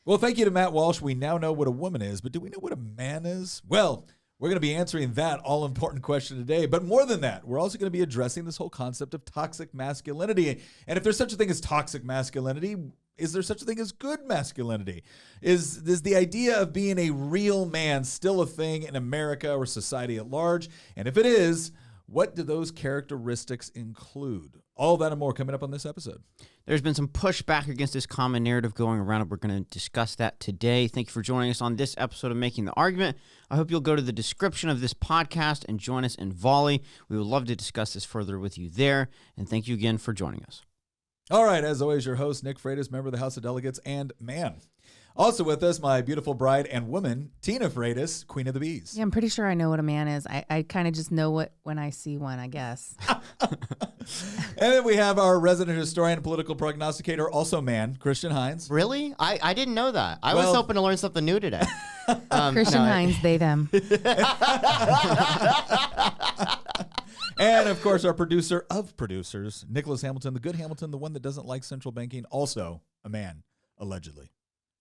Well, thank you to Matt Walsh. We now know what a woman is, but do we know what a man is? Well, we're going to be answering that all-important question today. But more than that, we're also going to be addressing this whole concept of toxic masculinity. And if there's such a thing as toxic masculinity, is there such a thing as good masculinity? Is the idea of being a real man still a thing in America or society at large? And if it is, what do those characteristics include? All that and more coming up on this episode. There's been some pushback against this common narrative going around, and we're going to discuss that today. Thank you for joining us on this episode of Making the Argument. I hope you'll go to the description of this podcast and join us in Volley. We would love to discuss this further with you there, and thank you again for joining us. All right, as always, your host, Nick Freitas, member of the House of Delegates and man. Also with us, my beautiful bride and woman, Tina Freitas, Queen of the Bees. Yeah, I'm pretty sure I know what a man is. I kind of just know it when I see one, I guess. And then we have our resident historian and political prognosticator, also man, Christian Hines. Really? I didn't know that. I was hoping to learn something new today. Christian Hines, they, them. And, of course, our producer of producers, Nicholas Hamilton, the good Hamilton, the one that doesn't like central banking, also a man, allegedly.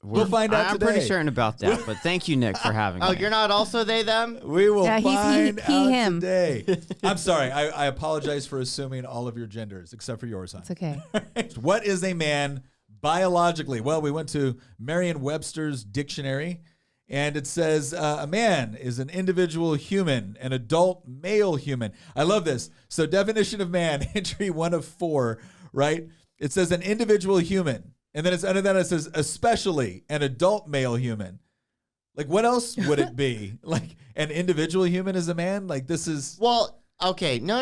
We'll find out today. I'm pretty certain about that, but thank you, Nick, for having me. Oh, you're not also they, them? We will find out him. today. I'm sorry. I apologize for assuming all of your genders, except for yours, hon. It's okay. What is a man biologically? Well, we went to Merriam-Webster's dictionary, and it says a man is an individual human, an adult male human. I love this. So definition of man, entry 1 of 4, right? It says an individual human. And then under that it says especially an adult male human. Like what else would it be? Like an individual human is a man? Like this is... Well, okay. No.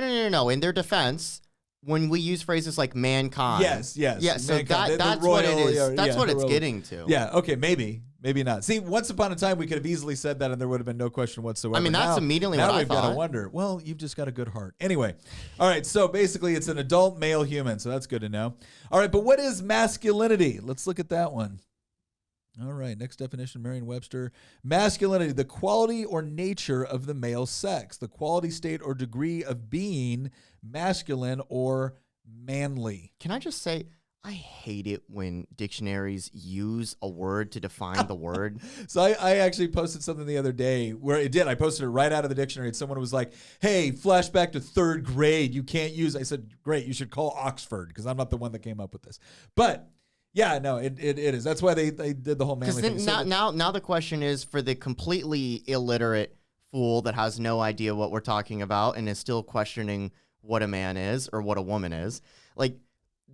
In their defense, when we use phrases like mankind. Yes. Yeah, so mankind, that's royal, what it is. That's what it's royal. Getting to. Yeah, okay, maybe not. See, once upon a time, we could have easily said that and there would have been no question whatsoever. I mean, that's immediately what I thought. Now we've got to wonder. Well, you've just got a good heart. Anyway, all right, so basically it's an adult male human, so that's good to know. All right, but what is masculinity? Let's look at that one. All right, next definition, Merriam-Webster. Masculinity, the quality or nature of the male sex, the quality, state, or degree of being masculine or manly. Can I just say... I hate it when dictionaries use a word to define the word. So I actually posted something the other day where it did. I posted it right out of the dictionary. And someone was like, hey, flashback to 3rd grade. You can't use. I said, great. You should call Oxford because I'm not the one that came up with this. But yeah, no, it is. That's why they did the whole manly thing. Because now the question is for the completely illiterate fool that has no idea what we're talking about and is still questioning what a man is or what a woman is. Like,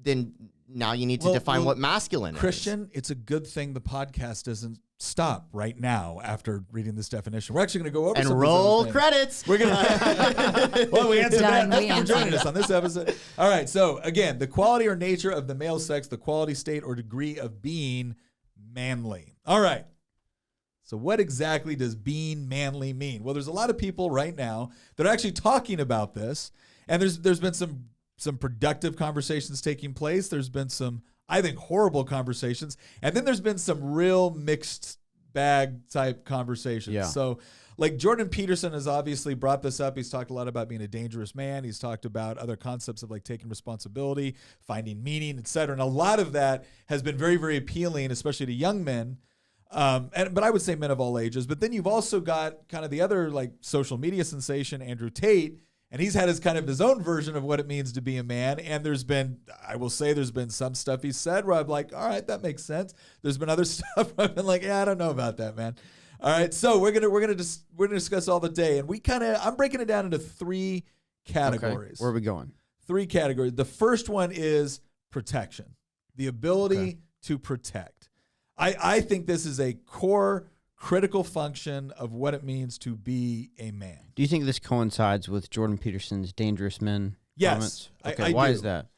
then now you need to define what masculine is. Christian, it's a good thing the podcast doesn't stop right now after reading this definition. We're actually going to go over and some roll of these credits. We're going to. Well, we answered that. Thank you for joining us on this episode. All right. So again, the quality or nature of the male sex, the quality, state, or degree of being manly. All right. So what exactly does being manly mean? Well, there's a lot of people right now that are actually talking about this, and there's been some productive conversations taking place. There's been some, I think, horrible conversations. And then there's been some real mixed bag type conversations. Yeah. So like Jordan Peterson has obviously brought this up. He's talked a lot about being a dangerous man. He's talked about other concepts of like taking responsibility, finding meaning, et cetera. And a lot of that has been very, very appealing, especially to young men. But I would say men of all ages. But then you've also got kind of the other like social media sensation, Andrew Tate. And he's had his own version of what it means to be a man. And there's been some stuff he said where I'm like, all right, that makes sense. There's been other stuff where I've been like, yeah, I don't know about that, man. All right, so we're gonna discuss all the day, and I'm breaking it down into 3 categories. Okay. Where are we going? 3 categories. The first one is protection, the ability to protect. I think this is a core critical function of what it means to be a man. Do you think this coincides with Jordan Peterson's dangerous men comments? Yes. Okay, why is that?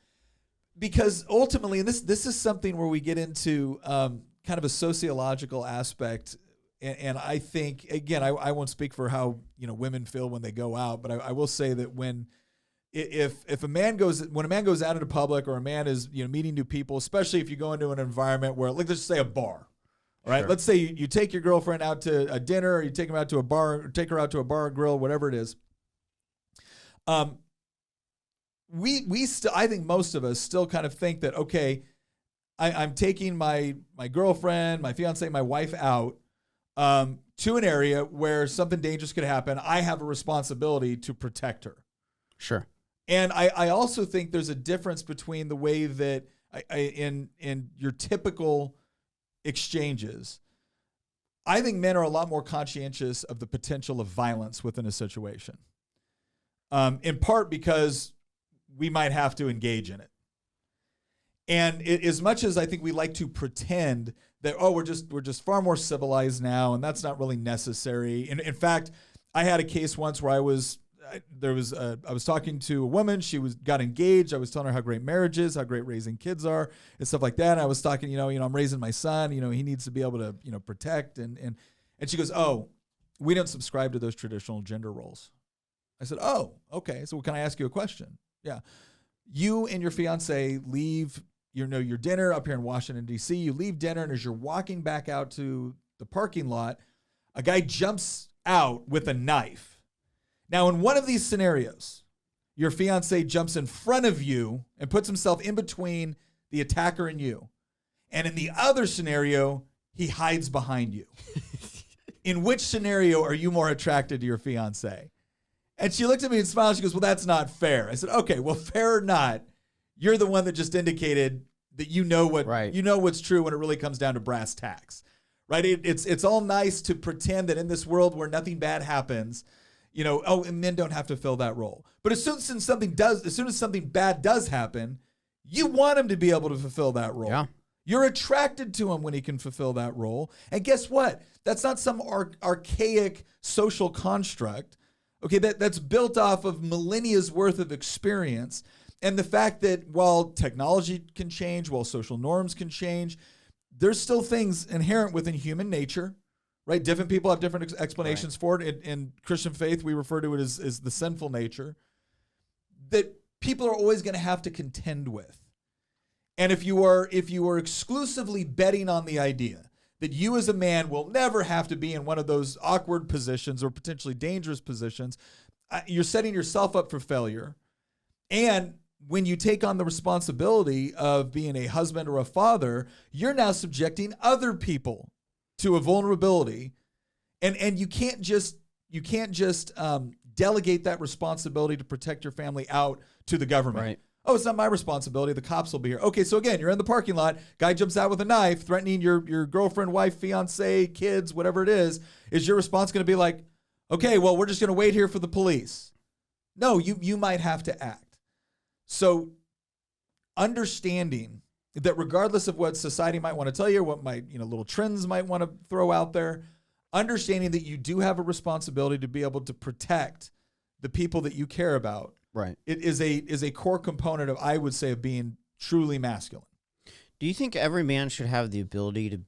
Because ultimately, and this is something where we get into kind of a sociological aspect, and I think, again, I won't speak for how women feel when they go out, but I will say that when a man goes out into public, or a man is meeting new people, especially if you go into an environment where, like, let's just say a bar. All right, Let's say you take your girlfriend out to a dinner, or you take him out to a bar, or take her out to a bar or grill, whatever it is. I think most of us still kind of think that, okay, I'm taking my girlfriend, my fiance, my wife out to an area where something dangerous could happen. I have a responsibility to protect her. Sure. And I also think there's a difference between the way that in your typical exchanges, I think men are a lot more conscientious of the potential of violence within a situation. In part because we might have to engage in it. And as much as I think we like to pretend that, oh, we're just far more civilized now, and that's not really necessary. In fact, I had a case once where I was talking to a woman. She got engaged. I was telling her how great marriage is, how great raising kids are, and stuff like that. And I was talking, I'm raising my son. He needs to be able to, protect. And she goes, oh, we don't subscribe to those traditional gender roles. I said, oh, okay. So can I ask you a question? Yeah. You and your fiance leave your dinner up here in Washington, D.C. You leave dinner, and as you're walking back out to the parking lot, a guy jumps out with a knife. Now, in one of these scenarios, your fiance jumps in front of you and puts himself in between the attacker and you. And in the other scenario, he hides behind you. In which scenario are you more attracted to your fiance? And she looked at me and smiled. She goes, well, that's not fair. I said, okay, well, fair or not, you're the one that just indicated that what's true when it really comes down to brass tacks, right? It's all nice to pretend that in this world where nothing bad happens, and men don't have to fill that role. But as soon as something bad does happen, you want him to be able to fulfill that role. Yeah. You're attracted to him when he can fulfill that role. And guess what? That's not some archaic social construct. Okay, that's built off of millennia's worth of experience. And the fact that while technology can change, while social norms can change, there's still things inherent within human nature, right? Different people have different explanations for it. In Christian faith, we refer to it as the sinful nature that people are always going to have to contend with. And if you are exclusively betting on the idea that you as a man will never have to be in one of those awkward positions or potentially dangerous positions, you're setting yourself up for failure. And when you take on the responsibility of being a husband or a father, you're now subjecting other people to a vulnerability. And you can't just delegate that responsibility to protect your family out to the government. Right. Oh, it's not my responsibility. The cops will be here. Okay, so again, you're in the parking lot. Guy jumps out with a knife, threatening your girlfriend, wife, fiance, kids, whatever it is. Is your response going to be like, okay, well, we're just going to wait here for the police? No, you might have to act. So understanding that regardless of what society might want to tell you, what little trends might want to throw out there, understanding that you do have a responsibility to be able to protect the people that you care about. Right. It is a core component of, I would say, of being truly masculine. Do you think every man should have the ability to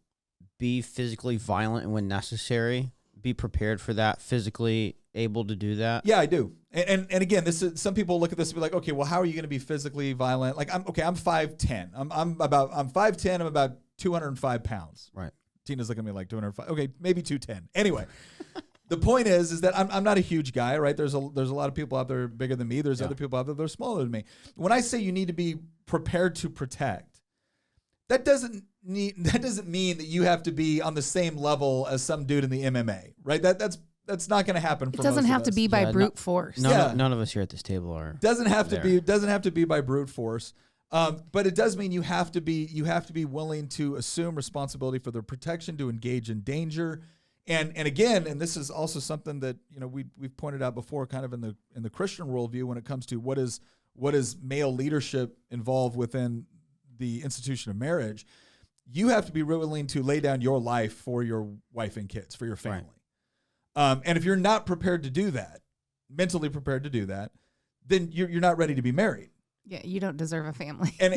be physically violent when necessary? Be prepared for that, physically able to do that? Yeah, I do. And again, this is, some people look at this and be like, okay, well, how are you going to be physically violent? Like, I'm 5'10". I'm 5'10". I'm about 205 pounds. Right. Tina's looking at me like 205. Okay, maybe 210. Anyway, the point is that I'm not a huge guy, right? There's a lot of people out there bigger than me. There's other people out there that are smaller than me. When I say you need to be prepared to protect, that doesn't mean that you have to be on the same level as some dude in the MMA, right? That's not going to happen. It doesn't have to be by brute force. None of us here at this table are. Doesn't have to be by brute force. But it does mean you have to be willing to assume responsibility for their protection, to engage in danger. And again, and this is also something that we've pointed out before, kind of in the Christian worldview, when it comes to what is male leadership involved within the institution of marriage. You have to be willing to lay down your life for your wife and kids, for your family. Right. And if you're not prepared to do that, mentally prepared to do that, then you're not ready to be married. Yeah, you don't deserve a family. and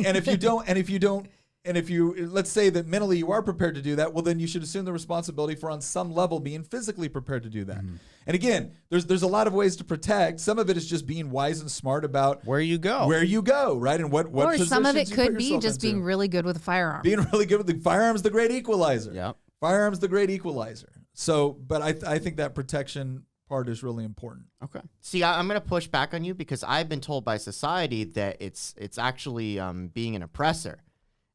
if you let's say that mentally you are prepared to do that, well, then you should assume the responsibility for, on some level, being physically prepared to do that. Mm-hmm. And again, there's a lot of ways to protect. Some of it is just being wise and smart about where you go, right? And what or some of it could be just being really good with a firearm. Being really good with the firearm's the great equalizer. Yeah, firearm's the great equalizer. So, but I think that protection part is really important. Okay. See, I'm going to push back on you because I've been told by society that it's actually being an oppressor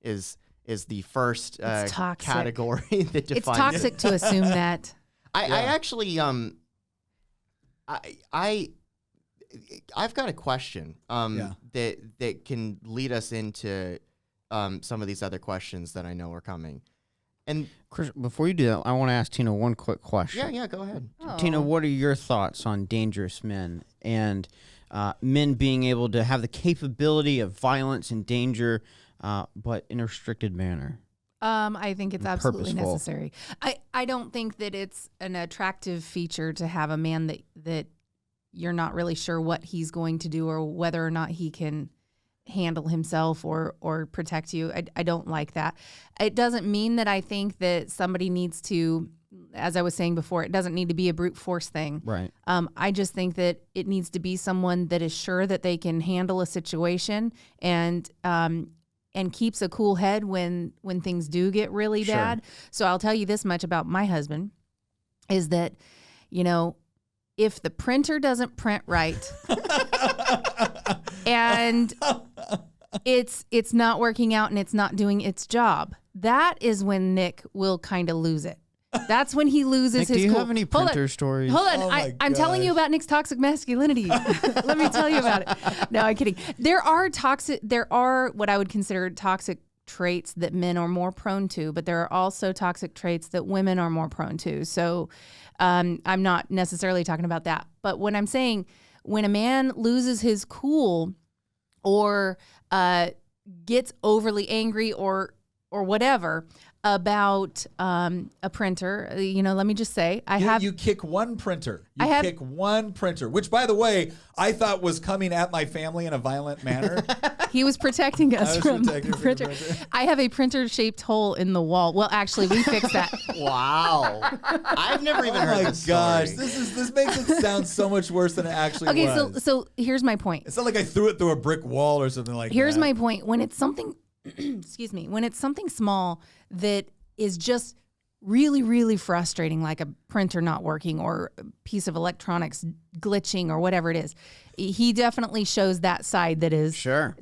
is is the first It's toxic. category that defines It's toxic to assume that. I actually I've got a question that can lead us into some of these other questions that I know are coming. And Chris, before you do that, I want to ask Tina one quick question. yeah, go ahead. Tina, what are your thoughts on dangerous men and men being able to have the capability of violence and danger, but in a restricted manner? I think it's absolutely Purposeful. necessary. I don't think that it's an attractive feature to have a man that you're not really sure what he's going to do or whether or not he can handle himself or protect you. I don't like that. It doesn't mean that I think that somebody needs to, as I was saying before, it doesn't need to be a brute force thing. Right. I just think that it needs to be someone that is sure that they can handle a situation and keeps a cool head when things do get really Sure. bad. So I'll tell you this much about my husband is that, if the printer doesn't print right and it's not working out and it's not doing its job, that is when Nick will kind of lose it. That's when he loses Nick, his do you cool. have any Hold on. printer stories? Hold on. Oh my I'm telling you gosh. about Nick's toxic masculinity. Let me tell you about it. No, I'm kidding. There are what I would consider toxic traits that men are more prone to, but there are also toxic traits that women are more prone to. So I'm not necessarily talking about that. But when I'm saying when a man loses his cool or gets overly angry or whatever about a printer, let me just say You kick one printer. You I have- kick one printer, which, by the way, I thought was coming at my family in a violent manner. he was protecting us I was from protecting the from the printer. printer. I have a printer-shaped hole in the wall. Well, actually, we fixed that. Wow. I've never even Oh heard my this gosh, story. this makes it sound so much worse than it actually Okay, was. so here's my point. It's not like I threw it through a brick wall or something like Here's that. my point. When it's something, excuse me, when it's something small that is just really, really frustrating, like a printer not working or a piece of electronics glitching or whatever it is, he definitely shows that side that is Sure.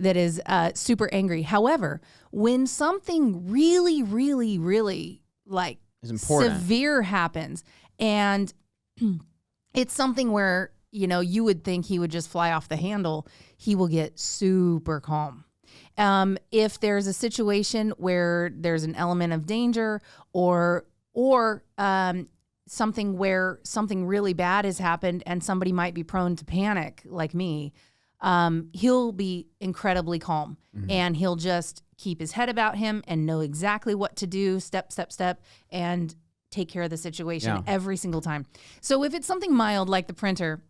super angry. However, when something really, really, really like Is important. severe happens and it's something where, you would think he would just fly off the handle, he will get super calm. If there's a situation where there's an element of danger or something where something really bad has happened and somebody might be prone to panic like me, he'll be incredibly calm and he'll just keep his head about him and know exactly what to do, step, and take care of the situation Yeah. every single time. So if it's something mild like the printer,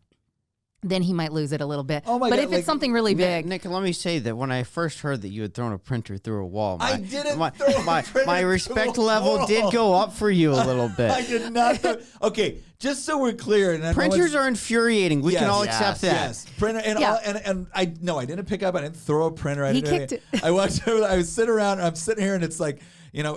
then he might lose it a little bit. Oh my but God, if like- it's something really big, Nick, let me say that when I first heard that you had thrown a printer through a wall, I didn't throw a my printer respect through a level wall. did go up for you a little bit. I did not. Okay, just so we're clear, and I know Printers it's- are infuriating. We can Yes. all Yes. accept that. Yes, printer, and Yeah. I didn't pick up. I didn't throw a printer. I He didn't, kicked it. I walked over. I was sitting around. And I'm sitting here, and it's like,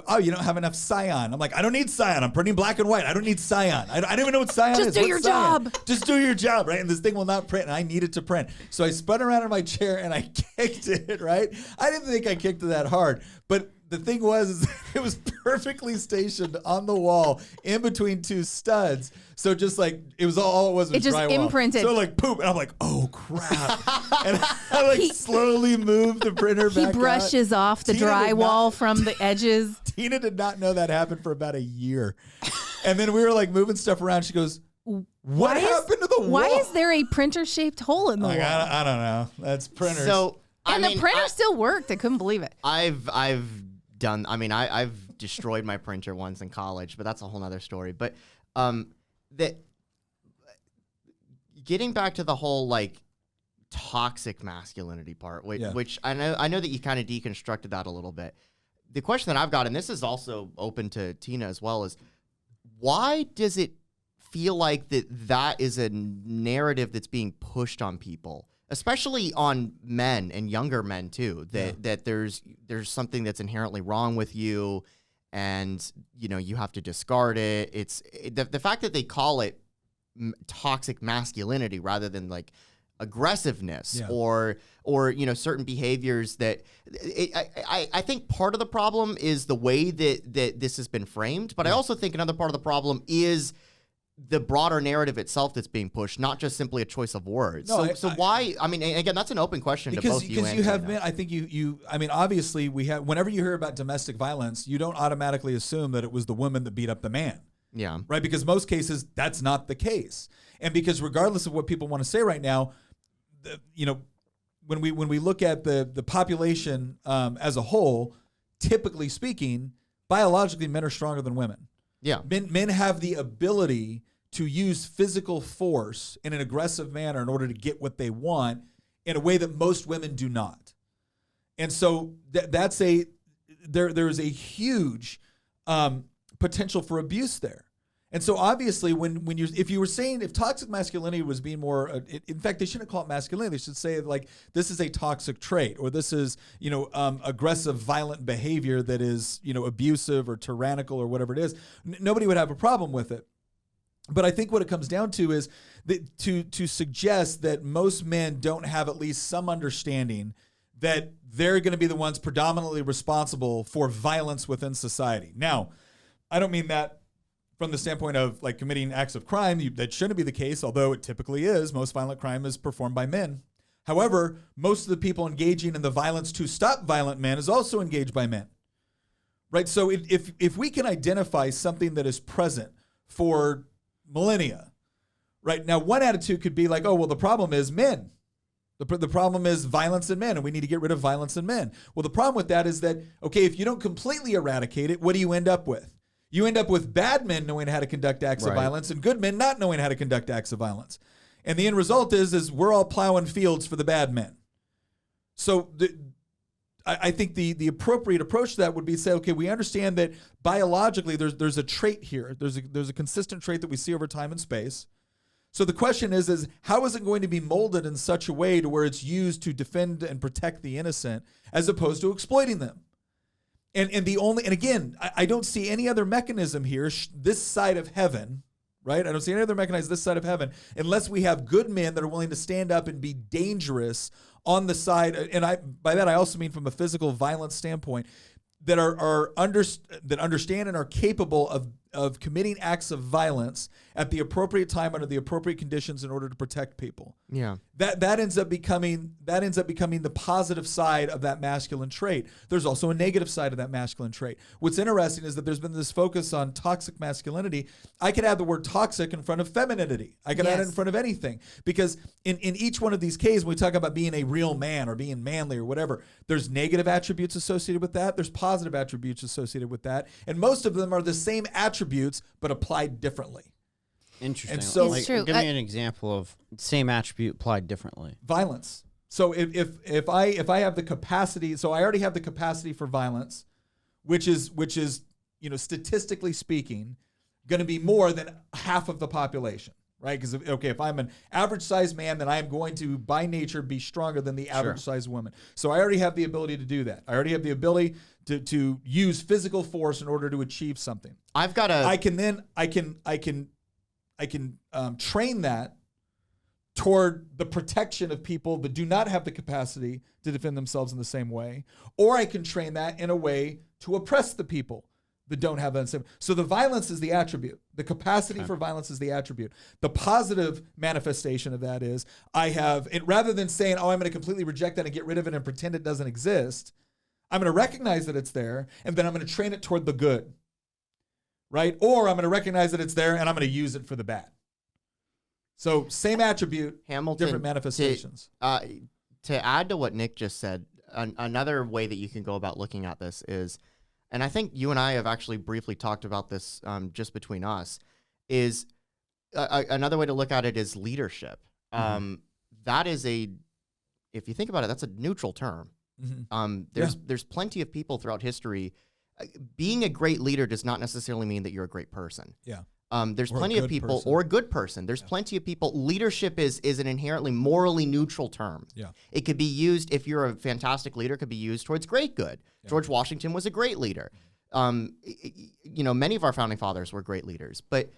oh, you don't have enough cyan. I'm like, I don't need cyan. I'm printing black and white. I don't need cyan. I don't even know what cyan Just is. do What's your cyan? job. Just do your job, right? And this thing will not print, and I need it to print. So I spun around in my chair and I kicked it. Right? I didn't think I kicked it that hard, but the thing was, it was perfectly stationed on the wall in between two studs. So just like it was all it was It just drywall. imprinted. So like poop, and I'm like, oh crap, and I like slowly moved the printer he back out. brushes off the Tina did drywall not- from the edges. Tina did not know that happened for about a year, and then we were like moving stuff around. She goes, "What happened to the wall?" Why is there a printer-shaped hole in the Like, wall? I don't know. That's printers. So, And I the mean, printer still worked. I couldn't believe it. I've done. I mean, I've destroyed my printer once in college, but that's a whole nother story. But that getting back to the whole like toxic masculinity part, which I know that you kind of deconstructed that a little bit. The question that I've got, and this is also open to Tina as well, is why does it feel like that is a narrative that's being pushed on people? Especially on men and younger men too, that there's something that's inherently wrong with you, and you have to discard it. It's the fact that they call it toxic masculinity rather than like aggressiveness Yeah. or certain behaviors that I think part of the problem is the way that this has been framed, but I also think another part of the problem is the broader narrative itself that's being pushed, not just simply a choice of words. No, So why? I mean, again, that's an open question to both you and because you have Tina. men. I think I mean, obviously, we have. Whenever you hear about domestic violence, you don't automatically assume that it was the woman that beat up the man. Yeah. Right? Because most cases, that's not the case. And because regardless of what people want to say right now, when we look at the population as a whole, typically speaking, biologically, men are stronger than women. Yeah. Men have the ability to use physical force in an aggressive manner in order to get what they want in a way that most women do not. And so there's a huge potential for abuse there. And so obviously if toxic masculinity was being more, in fact, they shouldn't call it masculinity. They should say like, this is a toxic trait, or this is, aggressive, violent behavior that is, abusive or tyrannical or whatever it is. Nobody would have a problem with it. But I think what it comes down to is that to suggest that most men don't have at least some understanding that they're going to be the ones predominantly responsible for violence within society. Now, I don't mean that from the standpoint of like committing acts of crime. That shouldn't be the case, although it typically is. Most violent crime is performed by men. However, most of the people engaging in the violence to stop violent men is also engaged by men. Right? So if we can identify something that is present for millennia, right? Now, one attitude could be like, oh, well, the problem is men. The problem is violence in men, and we need to get rid of violence in men. Well, the problem with that is that, okay, if you don't completely eradicate it, what do you end up with? You end up with bad men knowing how to conduct acts of violence and good men not knowing how to conduct acts of violence. And the end result is we're all plowing fields for the bad men. So I think the appropriate approach to that would be to say, okay, we understand that biologically there's a trait here. There's a consistent trait that we see over time and space. So the question is how is it going to be molded in such a way to where it's used to defend and protect the innocent as opposed to exploiting them? And again, I don't see any other mechanism here this side of heaven, right? I don't see any other mechanism this side of heaven unless we have good men that are willing to stand up and be dangerous on the side, and by that I also mean from a physical violence standpoint, that that understand and are capable of committing acts of violence at the appropriate time under the appropriate conditions in order to protect people. Yeah. That ends up becoming the positive side of that masculine trait. There's also a negative side of that masculine trait. What's interesting is that there's been this focus on toxic masculinity. I could add the word toxic in front of femininity. I could add it in front of anything, because in each one of these cases, when we talk about being a real man or being manly or whatever, there's negative attributes associated with that. There's positive attributes associated with that. And most of them are the same attributes, but applied differently. Interesting. And so, It's true. Give me an example of same attribute applied differently. Violence. So if I have the capacity, so I already have the capacity for violence, which is statistically speaking, going to be more than half of the population, right? Because if I'm an average sized man, then I am going to by nature be stronger than the average sized woman. So I already have the ability to do that. I already have the ability to use physical force in order to achieve something. I can train that toward the protection of people that do not have the capacity to defend themselves in the same way, or I can train that in a way to oppress the people that don't have that same. So the violence is the attribute. The capacity for violence is the attribute. The positive manifestation of that is rather than saying, oh, I'm going to completely reject that and get rid of it and pretend it doesn't exist, I'm going to recognize that it's there, and then I'm going to train it toward the good. Right? Or I'm going to recognize that it's there and I'm going to use it for the bad. So same attribute, Hamilton, different manifestations. To add to what Nick just said, another way that you can go about looking at this is, and I think you and I have actually briefly talked about this just between us, is another way to look at it is leadership. That is if you think about it, that's a neutral term. There's plenty of people throughout history. Being a great leader does not necessarily mean that you're a great person. Yeah. There's plenty of people, or a good person. There's plenty of people. Leadership is an inherently morally neutral term. Yeah. It could be used, if you're a fantastic leader, it could be used towards great good. Yeah. George Washington was a great leader. Many of our founding fathers were great leaders. But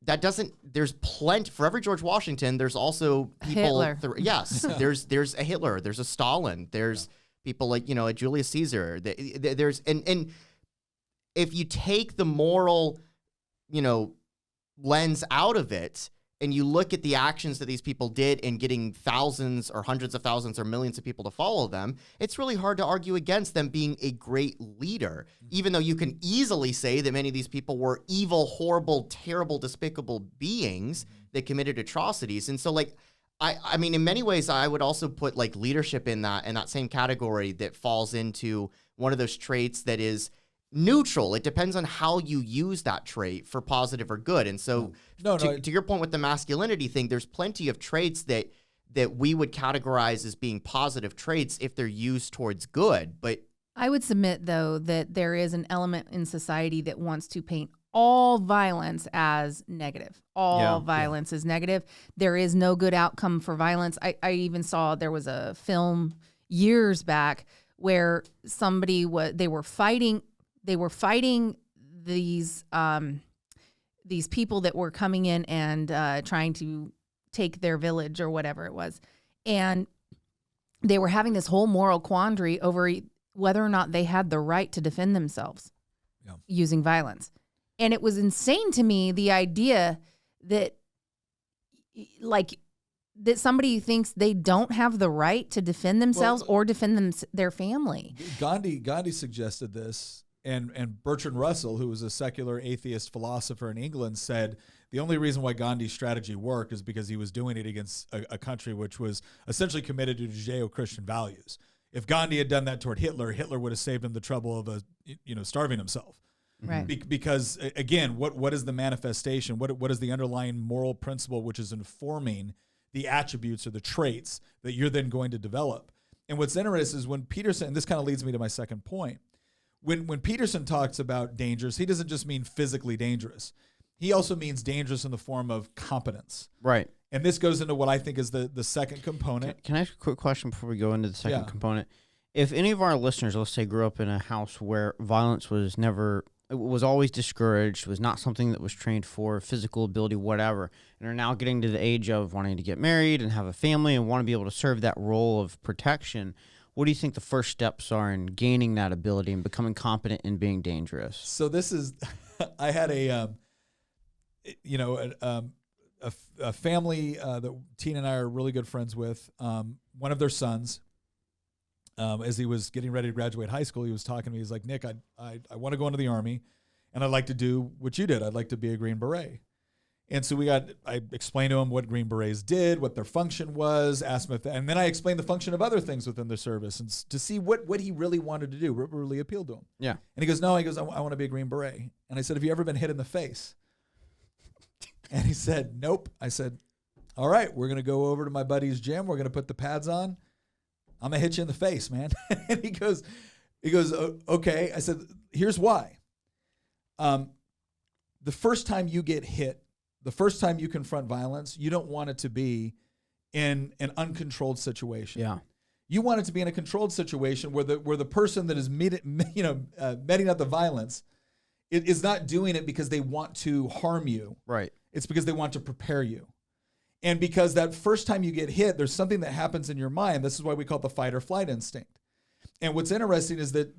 that doesn't. There's plenty for every George Washington. There's also people. Hitler. Yes, there's a Hitler. There's a Stalin. There's people like a Julius Caesar. There's and if you take the moral, lens out of it, and you look at the actions that these people did in getting thousands or hundreds of thousands or millions of people to follow them, it's really hard to argue against them being a great leader, even though you can easily say that many of these people were evil, horrible, terrible, despicable beings that committed atrocities. And so, I mean, in many ways, I would also put leadership in that same category that falls into one of those traits that is neutral. It depends on how you use that trait for positive or good. And so to your point with the masculinity thing, there's plenty of traits that we would categorize as being positive traits if they're used towards good. But I would submit, though, that there is an element in society that wants to paint all violence as negative. All violence is negative. There is no good outcome for violence. I even saw there was a film years back where they were fighting these people that were coming in and trying to take their village or whatever it was. And they were having this whole moral quandary over whether or not they had the right to defend themselves using violence. And it was insane to me, the idea that that somebody thinks they don't have the right to defend themselves or defend their family. Gandhi suggested this. And Bertrand Russell, who was a secular atheist philosopher in England, said the only reason why Gandhi's strategy worked is because he was doing it against a country which was essentially committed to Judeo-Christian values. If Gandhi had done that toward Hitler, Hitler would have saved him the trouble of starving himself. Right. Because again, what is the manifestation? What is the underlying moral principle which is informing the attributes or the traits that you're then going to develop? And what's interesting is when Peterson, and this kind of leads me to my second point. When Peterson talks about dangerous, he doesn't just mean physically dangerous. He also means dangerous in the form of competence. Right. And this goes into what I think is the second component. Can I ask a quick question before we go into the second component? If any of our listeners, let's say, grew up in a house where violence was always discouraged, was not something that was trained for, physical ability, whatever, and are now getting to the age of wanting to get married and have a family and want to be able to serve that role of protection, what do you think the first steps are in gaining that ability and becoming competent in being dangerous? So this is, I had a family that Tina and I are really good friends with. One of their sons, as he was getting ready to graduate high school, he was talking to me. He's like, Nick, I want to go into the Army, and I'd like to do what you did. I'd like to be a Green Beret. And so I explained to him what Green Berets did, what their function was, asked him and then I explained the function of other things within the service and to see what he really wanted to do, what really appealed to him. Yeah. And he goes, I want to be a Green Beret. And I said, have you ever been hit in the face? And he said, nope. I said, all right, we're going to go over to my buddy's gym. We're going to put the pads on. I'm going to hit you in the face, man. And he goes, okay. I said, here's why. The first time you get hit, the first time you confront violence, you don't want it to be in an uncontrolled situation. Yeah. You want it to be in a controlled situation where the person that is meting out the violence is not doing it because they want to harm you. Right. It's because they want to prepare you. And because that first time you get hit, there's something that happens in your mind. This is why we call it the fight or flight instinct. And what's interesting is that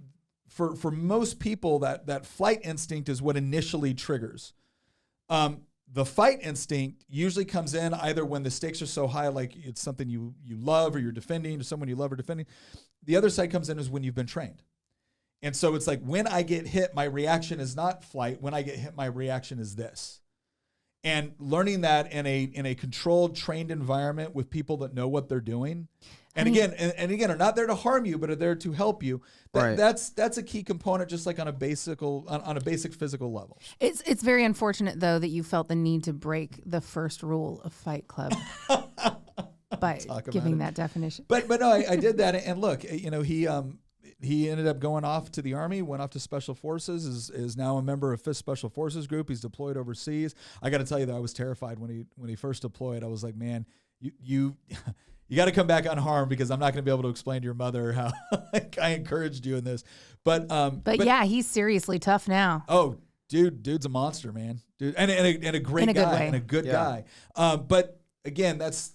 for most people, that flight instinct is what initially triggers. The fight instinct usually comes in either when the stakes are so high, like it's something you love or you're defending, or someone you love or defending. The other side comes in is when you've been trained. And so it's like when I get hit, my reaction is not flight. When I get hit, my reaction is this. And learning that in a controlled, trained environment with people that know what they're doing, and again, are not there to harm you, but are there to help you. That's a key component, just like on a basic physical level. It's very unfortunate though that you felt the need to break the first rule of Fight Club by giving that definition. But no, I did that, and look, he ended up going off to the Army, went off to Special Forces, is now a member of 5th Special Forces Group. He's deployed overseas. I got to tell you that I was terrified when he first deployed. I was like, man, you got to come back unharmed, because I'm not going to be able to explain to your mother how I encouraged you in this. But yeah, he's seriously tough now. Oh, dude's a monster, man. Dude, and a great In a good guy, way. and a good Yeah. guy. But again, that's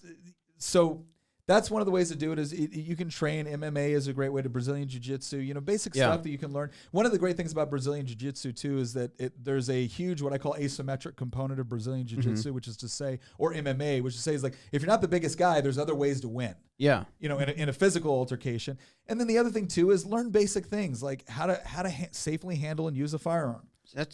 one of the ways to do it is you can train. MMA is a great way to Brazilian Jiu-Jitsu, basic stuff that you can learn. One of the great things about Brazilian Jiu-Jitsu too is that there's a huge, what I call asymmetric component of Brazilian Jiu-Jitsu, which is to say, or MMA, which is to say is like, if you're not the biggest guy, there's other ways to win. Yeah. In a physical altercation. And then the other thing too is learn basic things like how to safely handle and use a firearm.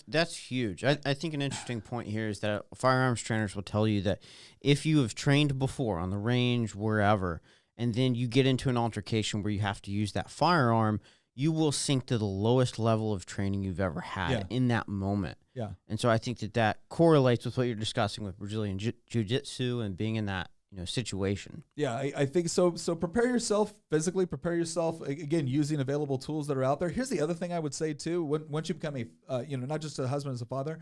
That's huge. I think an interesting point here is that firearms trainers will tell you that if you have trained before on the range, wherever, and then you get into an altercation where you have to use that firearm, you will sink to the lowest level of training you've ever had in that moment. Yeah. And so I think that correlates with what you're discussing with Brazilian Jiu-Jitsu and being in that situation. Yeah, I think so. So prepare yourself physically, prepare yourself, again, using available tools that are out there. Here's the other thing I would say too, once you become not just a husband, as a father,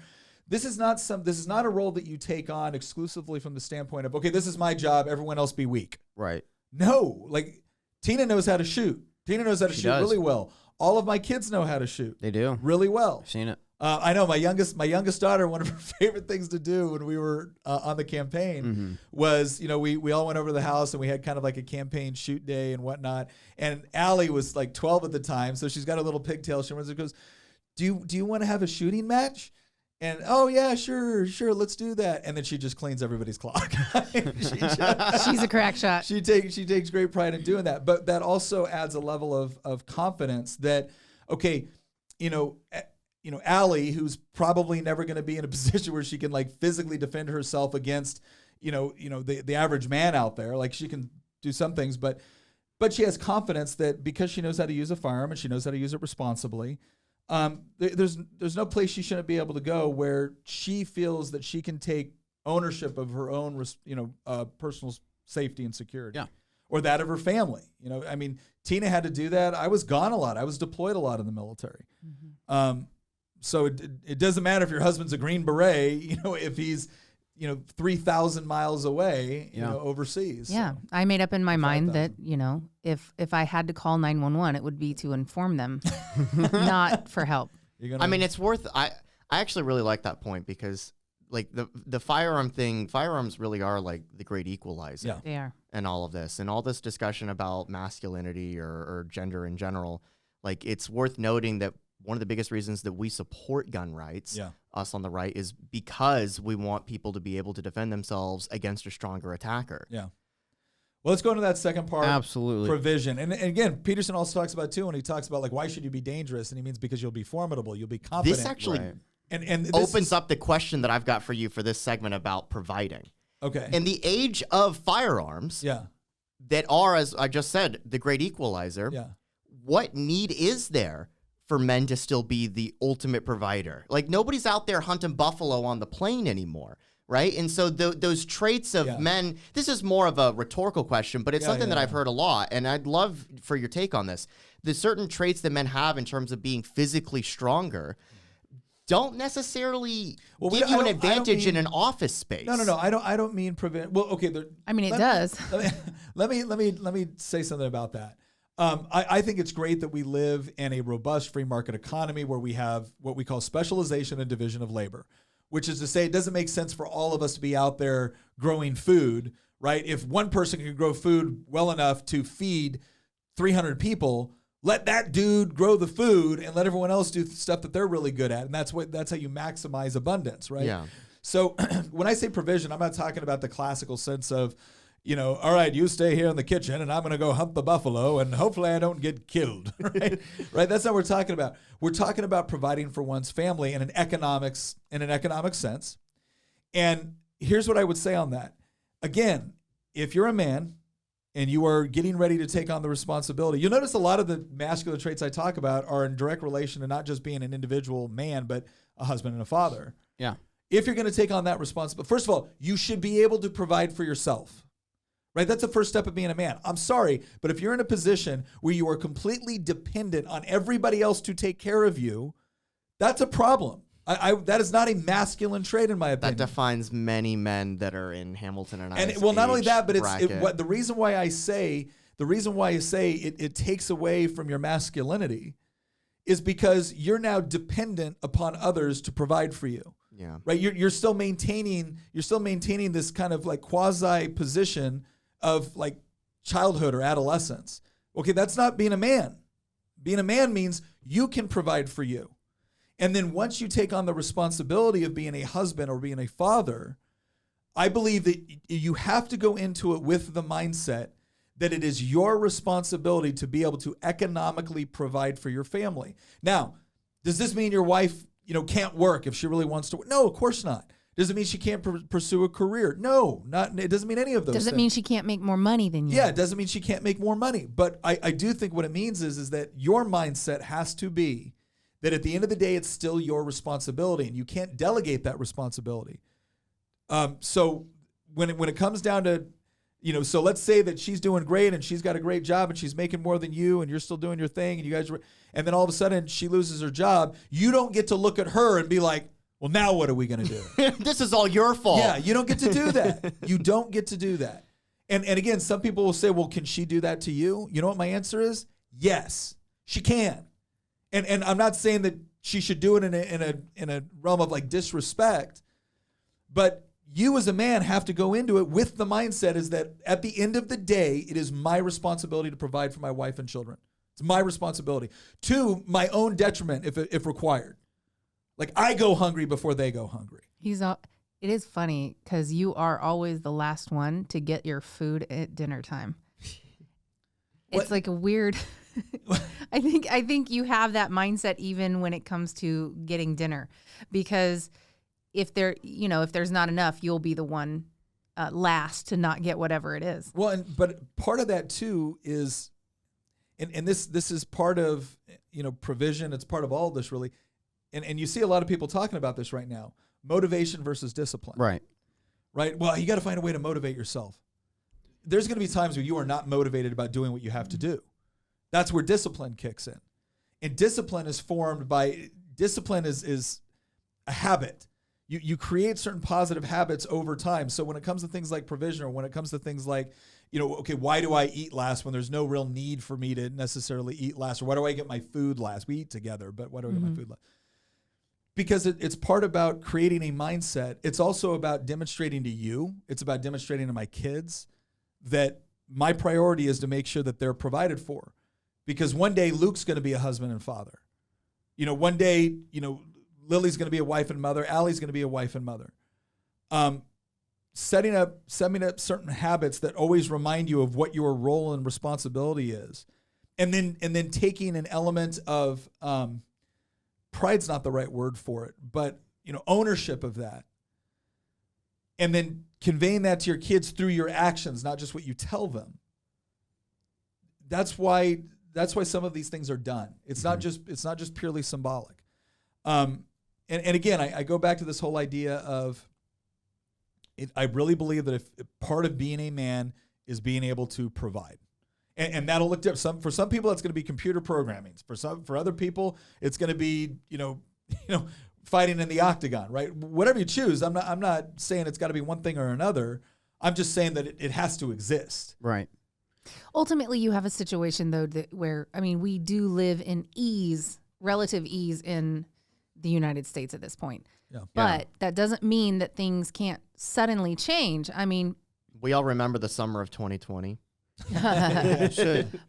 this is not a role that you take on exclusively from the standpoint of, okay, this is my job, everyone else be weak. Right. No, like Tina knows how to shoot. Tina knows how to shoot really well. All of my kids know how to shoot. They do. Really well. I've seen it. I know my youngest daughter, one of her favorite things to do when we were on the campaign was, we all went over to the house and we had kind of like a campaign shoot day and whatnot. And Allie was like 12 at the time, so she's got a little pigtail. She goes, "Do you want to have a shooting match?" And oh yeah, sure, let's do that. And then she just cleans everybody's clock. She's a crack shot. She takes great pride in doing that. But that also adds a level of confidence that, okay, Allie, who's probably never going to be in a position where she can like physically defend herself against, the average man out there. Like she can do some things, but she has confidence that because she knows how to use a firearm and she knows how to use it responsibly, there's no place she shouldn't be able to go where she feels that she can take ownership of her own, personal safety and security. Yeah. Or that of her family. Tina had to do that. I was gone a lot. I was deployed a lot in the military. So it doesn't matter if your husband's a Green Beret, if he's, 3,000 miles away, overseas. Yeah. So. I made up in my mind that, if I had to call 911, it would be to inform them, not for help. It's worth, I actually really like that point because like the firearm thing, firearms really are like the great equalizer. Yeah. They are. And all of this discussion about masculinity or gender in general, like it's worth noting that one of the biggest reasons that we support gun rights, us on the right, is because we want people to be able to defend themselves against a stronger attacker. Yeah. Well, let's go into that second part. Absolutely. Provision. And again, Peterson also talks about too when he talks about like why should you be dangerous, and he means because you'll be formidable, you'll be competent. This actually and opens up the question that I've got for you for this segment about providing. Okay. In the age of firearms, that are, as I just said, the great equalizer. Yeah. What need is there for men to still be the ultimate provider? Like nobody's out there hunting buffalo on the plain anymore, right? And so those traits of men, this is more of a rhetorical question, but it's something that I've heard a lot, and I'd love for your take on this. The certain traits that men have in terms of being physically stronger don't necessarily give you an advantage in an office space. No. I don't mean prevent. Well, okay. It does. Let me say something about that. I think it's great that we live in a robust free market economy where we have what we call specialization and division of labor, which is to say it doesn't make sense for all of us to be out there growing food, right? If one person can grow food well enough to feed 300 people, let that dude grow the food and let everyone else do stuff that they're really good at. And that's how you maximize abundance, right? Yeah. So when I say provision, I'm not talking about the classical sense of, all right, you stay here in the kitchen and I'm going to go hunt the buffalo and hopefully I don't get killed, right? Right? That's not what we're talking about. We're talking about providing for one's family in an economic sense. And here's what I would say on that. Again, if you're a man and you are getting ready to take on the responsibility, you'll notice a lot of the masculine traits I talk about are in direct relation to not just being an individual man, but a husband and a father. Yeah. If you're going to take on that responsibility, first of all, you should be able to provide for yourself. Right? That's the first step of being a man. I'm sorry, but if you're in a position where you are completely dependent on everybody else to take care of you, that's a problem. That is not a masculine trait, in my opinion. That defines many men that are in Hamilton and I's not only that, but bracket. the reason why I say it takes away from your masculinity is because you're now dependent upon others to provide for you. Yeah. Right? You're still maintaining this kind of like quasi position of like childhood or adolescence. Okay, that's not being a man. Being a man means you can provide for you. And then once you take on the responsibility of being a husband or being a father, I believe that you have to go into it with the mindset that it is your responsibility to be able to economically provide for your family. Now, does this mean your wife, can't work if she really wants to? No, of course not. Does it mean she can't pursue a career? No, not. It doesn't mean any of those Does it things. mean she can't make more money than you? Yeah, it doesn't mean she can't make more money. But I do think what it means is that your mindset has to be that at the end of the day, it's still your responsibility, and you can't delegate that responsibility. So when it comes down to, so let's say that she's doing great and she's got a great job and she's making more than you and you're still doing your thing and you guys, and then all of a sudden she loses her job. You don't get to look at her and be like, well, now what are we going to do? This is all your fault. Yeah, you don't get to do that. You don't get to do that. And again, some people will say, well, can she do that to you? You know what my answer is? Yes, she can. And I'm not saying that she should do it in a realm of like disrespect, but you as a man have to go into it with the mindset is that at the end of the day, it is my responsibility to provide for my wife and children. It's my responsibility to my own detriment if required. Like I go hungry before they go hungry. It is funny because you are always the last one to get your food at dinner time. It's like a weird. I think you have that mindset even when it comes to getting dinner, because if there's not enough, you'll be the one last to not get whatever it is. Well, but part of that too is, and this is part of provision. It's part of all of this really, and you see a lot of people talking about this right now: motivation versus discipline. Right. Well, you got to find a way to motivate yourself. There's going to be times where you are not motivated about doing what you have to do. That's where discipline kicks in. And discipline is formed by, discipline is a habit. You create certain positive habits over time. So when it comes to things like provision, or when it comes to things like, okay, why do I eat last when there's no real need for me to necessarily eat last? Or why do I get my food last? We eat together, but why do I get my food last? Because it's part about creating a mindset. It's also about demonstrating to you. It's about demonstrating to my kids that my priority is to make sure that they're provided for. Because one day Luke's going to be a husband and father. One day, Lily's going to be a wife and mother. Allie's going to be a wife and mother. Setting up certain habits that always remind you of what your role and responsibility is. And then taking an element of, pride's not the right word for it, but ownership of that. And then conveying that to your kids through your actions, not just what you tell them. That's why some of these things are done. It's not just purely symbolic. And again, I go back to this whole idea of I really believe that if part of being a man is being able to provide. And that'll look different. For some people, it's going to be computer programming. For other people, it's going to be fighting in the octagon, right? Whatever you choose. I'm not saying it's got to be one thing or another. I'm just saying that it has to exist. Right. Ultimately, you have a situation though where we do live in relative ease in the United States at this point. Yeah. But that doesn't mean that things can't suddenly change. We all remember the summer of 2020.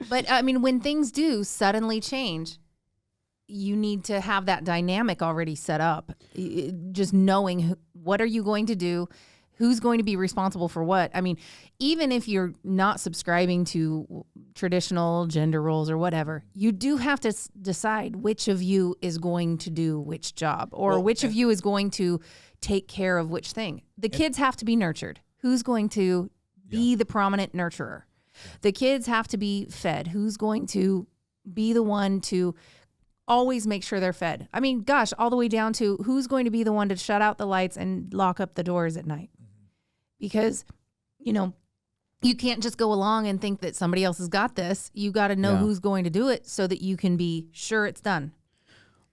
But when things do suddenly change, you need to have that dynamic already set up. Just knowing what are you going to do, who's going to be responsible for what. Even if you're not subscribing to traditional gender roles or whatever, you do have to decide which of you is going to do which job, or which of you is going to take care of which thing. The kids have to be nurtured. Who's going to be the prominent nurturer? The kids have to be fed. Who's going to be the one to always make sure they're fed? All the way down to who's going to be the one to shut out the lights and lock up the doors at night. Because, you can't just go along and think that somebody else has got this. You got to know who's going to do it so that you can be sure it's done.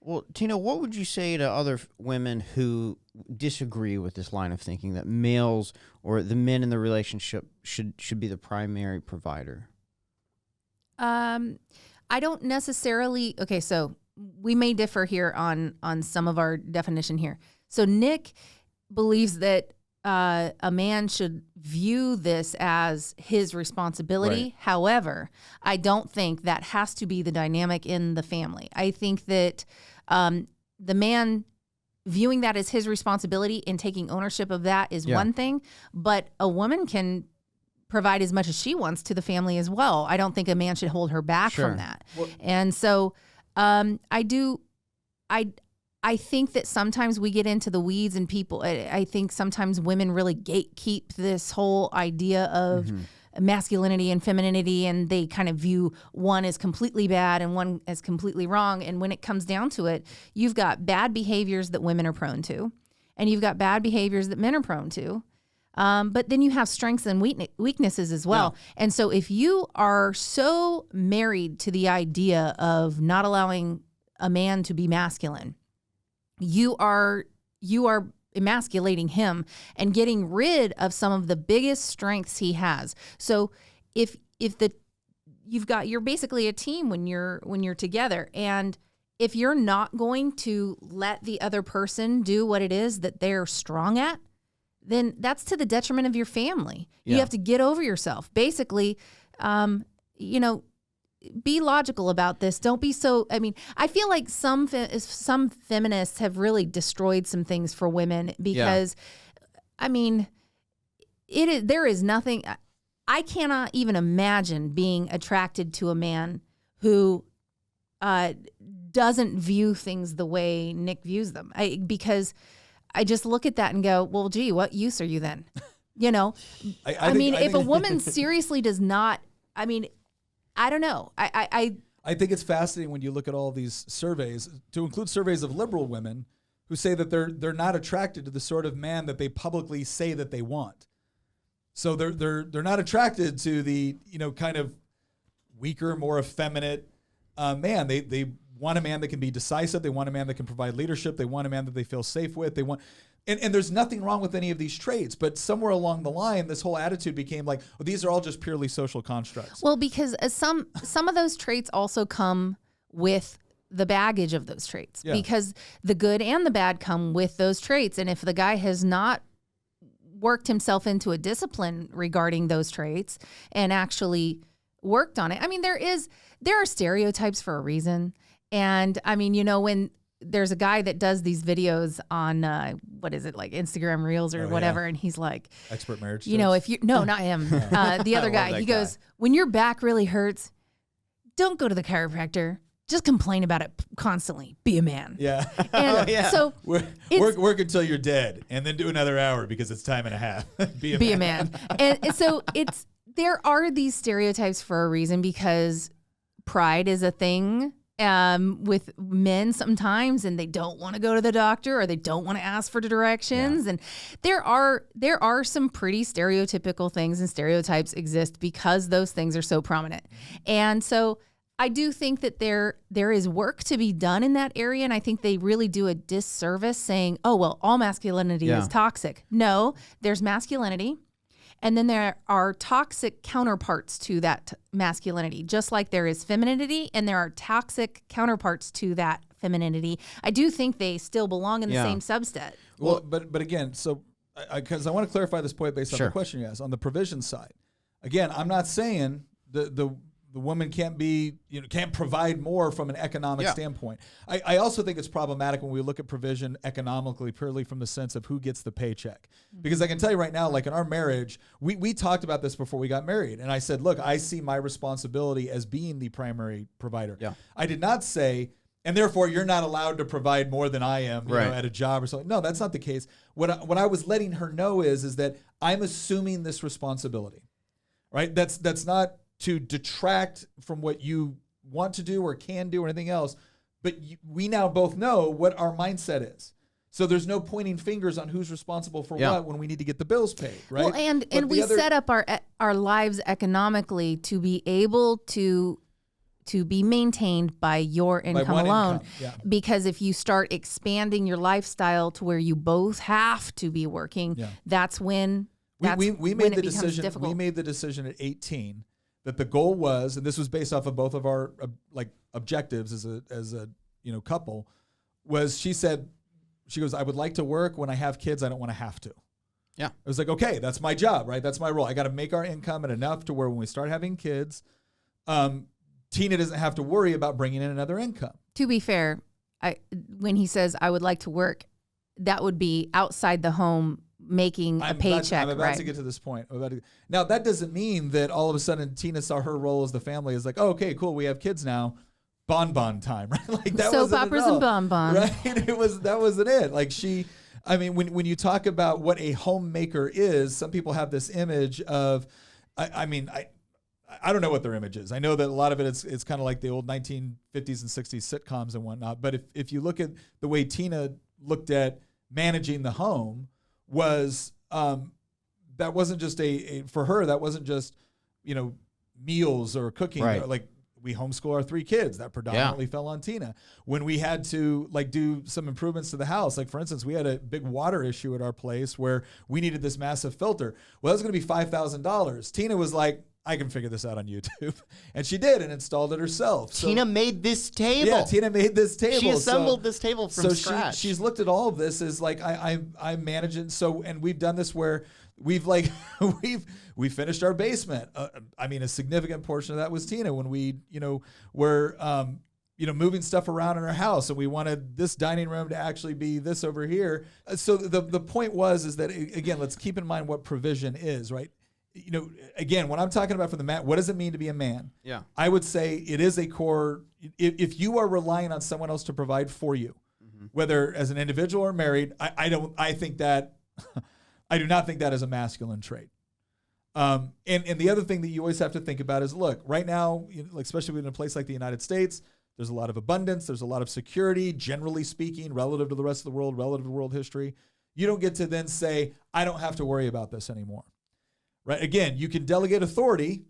Well, Tina, what would you say to other women who disagree with this line of thinking that males or the men in the relationship should be the primary provider? I don't necessarily. Okay, so we may differ here on some of our definition here. So Nick believes that a man should view this as his responsibility. Right. However, I don't think that has to be the dynamic in the family. I think that the man viewing that as his responsibility and taking ownership of that is one thing, but a woman can provide as much as she wants to the family as well. I don't think a man should hold her back from that. Well, and so I think that sometimes we get into the weeds and people, I think sometimes women really gatekeep this whole idea of masculinity and femininity, and they kind of view one as completely bad and one as completely wrong. And when it comes down to it, you've got bad behaviors that women are prone to, and you've got bad behaviors that men are prone to. But then you have strengths and weaknesses as well. Yeah. And so if you are so married to the idea of not allowing a man to be masculine, you are emasculating him and getting rid of some of the biggest strengths he has. So you're basically a team when you're together, and if you're not going to let the other person do what it is that they're strong at, then that's to the detriment of your family. Yeah. You have to get over yourself. Basically, be logical about this. Don't be so. I mean, I feel like some feminists have really destroyed some things for women because, I mean, there is nothing. I cannot even imagine being attracted to a man who doesn't view things the way Nick views them. Because I just look at that and go, well, gee, what use are you then? I mean, if a woman seriously does not, I mean, I don't know. I think it's fascinating when you look at all these surveys, to include surveys of liberal women who say that they're not attracted to the sort of man that they publicly say that they want. So they're not attracted to the kind of weaker, more effeminate man. They want a man that can be decisive. They want a man that can provide leadership. They want a man that they feel safe with. They want. And there's nothing wrong with any of these traits, but somewhere along the line, this whole attitude became like, well, these are all just purely social constructs. Well, because some of those traits also come with the baggage of those traits, because the good and the bad come with those traits. And if the guy has not worked himself into a discipline regarding those traits and actually worked on it, I mean, there are stereotypes for a reason. And I mean, when there's a guy that does these videos on what is it, like Instagram Reels or whatever, and he's like expert marriage. If you not him, the other guy. He goes, when your back really hurts, don't go to the chiropractor. Just complain about it constantly. Be a man. Yeah. And so work until you're dead, and then do another hour because it's time and a half. Be a man. And so there are these stereotypes for a reason, because pride is a thing with men sometimes, and they don't want to go to the doctor, or they don't want to ask for directions. And there are some pretty stereotypical things, and stereotypes exist because those things are so prominent. And so I do think that there is work to be done in that area. And I think they really do a disservice saying, oh, well, all masculinity is toxic. No, there's masculinity. And then there are toxic counterparts to that masculinity, just like there is femininity and there are toxic counterparts to that femininity. I do think they still belong in the same subset. Well, but again, so because I want to clarify this point based on the question you asked on the provision side. Again, I'm not saying the woman can't be, can't provide more from an economic standpoint. I also think it's problematic when we look at provision economically, purely from the sense of who gets the paycheck. Because I can tell you right now, like in our marriage, we talked about this before we got married. And I said, look, I see my responsibility as being the primary provider. Yeah. I did not say, and therefore you're not allowed to provide more than I am at a job or something. No, that's not the case. What I was letting her know is that I'm assuming this responsibility, right? That's not to detract from what you want to do or can do or anything else. But we now both know what our mindset is. So there's no pointing fingers on who's responsible for what when we need to get the bills paid, right? Well, and we set up our lives economically to be able to be maintained by your income alone. Because if you start expanding your lifestyle to where you both have to be working, that's when we made the decision. Difficult. We made the decision at 18 that the goal was, and this was based off of both of our objectives as a couple, was she goes, I would like to work. When I have kids, I don't want to have to. Yeah. I was like, okay, that's my job, right? That's my role. I got to make our income and enough to where when we start having kids, Tina doesn't have to worry about bringing in another income. To be fair, when he says I would like to work, that would be outside the home making a paycheck. I'm about to get to this point. Now, that doesn't mean that all of a sudden Tina saw her role as the family is like, oh, okay, cool, we have kids now. Bonbon time, right? Like that soap wasn't operas it all, and bonbons, right? That wasn't it. Like when you talk about what a homemaker is, some people have this image of, I don't know what their image is. I know that a lot of it's kind of like the old 1950s and 60s sitcoms and whatnot. But if you look at the way Tina looked at managing the home, was that wasn't just for her. That wasn't just meals or cooking. Right. Like we homeschool our 3 kids. That predominantly fell on Tina. When we had to do some improvements to the house, like for instance, we had a big water issue at our place where we needed this massive filter. Well, that was going to be $5,000. Tina was like, I can figure this out on YouTube. And she did and installed it herself. So, Tina made this table. Yeah, Tina made this table. She assembled this table from scratch. She's looked at all of this as like, I manage it. So, and we've done this where we've we finished our basement. A significant portion of that was Tina when we, were, moving stuff around in our house, and we wanted this dining room to actually be this over here. So the point is that, again, let's keep in mind what provision is, right? Again, when I'm talking about for the man, what does it mean to be a man? Yeah. I would say it is a core. If you are relying on someone else to provide for you, whether as an individual or married, I do not think that is a masculine trait. And the other thing that you always have to think about is, look, right now, especially in a place like the United States, there's a lot of abundance. There's a lot of security, generally speaking, relative to the rest of the world, relative to world history. You don't get to then say, I don't have to worry about this anymore. Right? Again, you can delegate authority.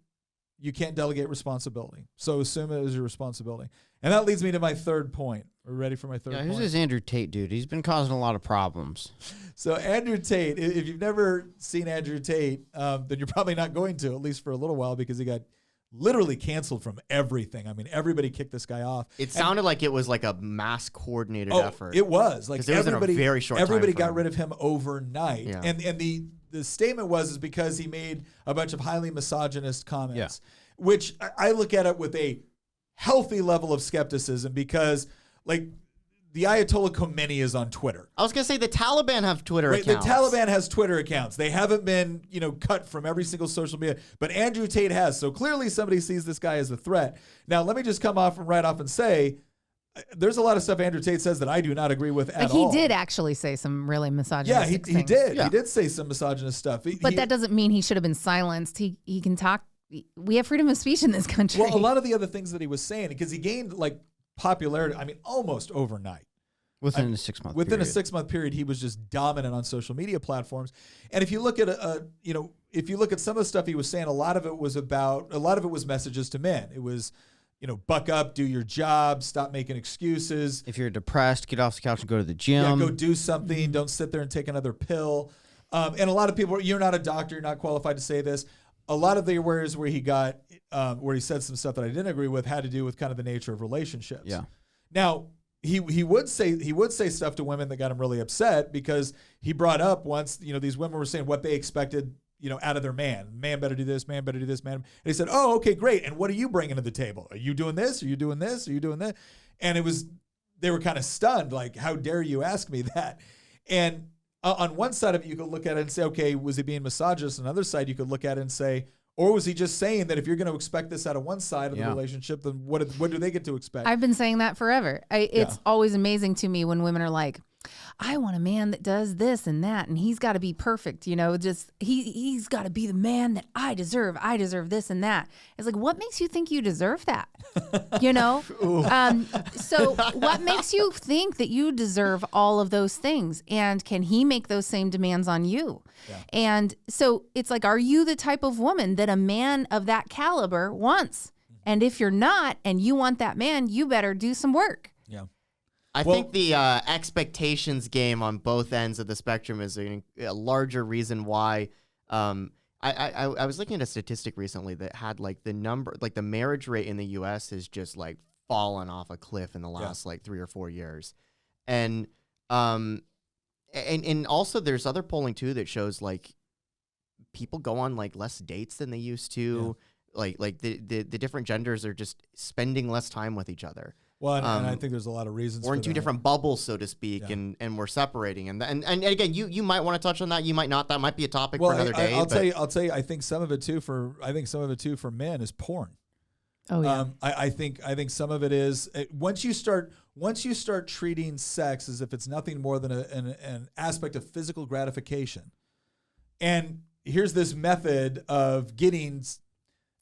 You can't delegate responsibility. So assume it is your responsibility. And that leads me to my third point. Are we ready for my third point? Who's this Andrew Tate dude? He's been causing a lot of problems. So Andrew Tate, if you've never seen Andrew Tate, then you're probably not going to, at least for a little while, because he got literally canceled from everything. I mean, everybody kicked this guy off. It sounded like it was like a mass coordinated effort. It was. Like everybody, in a very short everybody time got frame. rid of him overnight. Yeah. And the statement is because he made a bunch of highly misogynist comments, which I look at it with a healthy level of skepticism, because like the Ayatollah Khomeini is on Twitter. I was going to say the Taliban have Twitter accounts. The Taliban has Twitter accounts. They haven't been, cut from every single social media, but Andrew Tate has. So clearly somebody sees this guy as a threat. Now, let me just come off and say, there's a lot of stuff Andrew Tate says that I do not agree with at all. He did actually say some really misogynistic things. He did. Yeah. He did say some misogynist stuff. But that doesn't mean he should have been silenced. He can talk. We have freedom of speech in this country. Well, a lot of the other things that he was saying, because he gained popularity, almost overnight. Within a 6-month period. Within a 6-month period, he was just dominant on social media platforms. And if you look at if you look at some of the stuff he was saying, a lot of it was messages to men. It was, buck up, do your job, stop making excuses. If you're depressed, get off the couch and go to the gym. Yeah, go do something. Don't sit there and take another pill. And a lot of people, you're not a doctor, you're not qualified to say this. A lot of the areas where he got, where he said some stuff that I didn't agree with, had to do with kind of the nature of relationships. Yeah. Now, he would say stuff to women that got him really upset, because he brought up once, these women were saying what they expected, out of their man. Man better do this, man better do this, man. And he said, oh, okay, great. And what are you bringing to the table? Are you doing this? Are you doing this? Are you doing that? And they were kind of stunned, like, how dare you ask me that? And on one side of it, you could look at it and say, okay, was he being misogynist? On the other side, you could look at it and say, or was he just saying that if you're going to expect this out of one side of the relationship, then what do they get to expect? I've been saying that forever. It's always amazing to me when women are like, I want a man that does this and that, and he's got to be perfect, just he's got to be the man that I deserve. I deserve this and that. It's like, what makes you think you deserve that? So what makes you think that you deserve all of those things? And can he make those same demands on you? Yeah. And so it's like, are you the type of woman that a man of that caliber wants? And if you're not, and you want that man, you better do some work. Yeah. I think the expectations game on both ends of the spectrum is a larger reason why. I was looking at a statistic recently that had the marriage rate in the U.S. is just fallen off a cliff in the last like 3 or 4 years. And also there's other polling too that shows like people go on like less dates than they used to. Like the different genders are just spending less time with each other. Well, and I think there's a lot of reasons. We're in for two that. different bubbles, so to speak, and we're separating. And again, you might want to touch on that. You might not. That might be a topic for another day. I'll tell you. I think some of it too for men is porn. Oh yeah. I think some of it is once you start treating sex as if it's nothing more than an aspect of physical gratification, and here's this method of getting.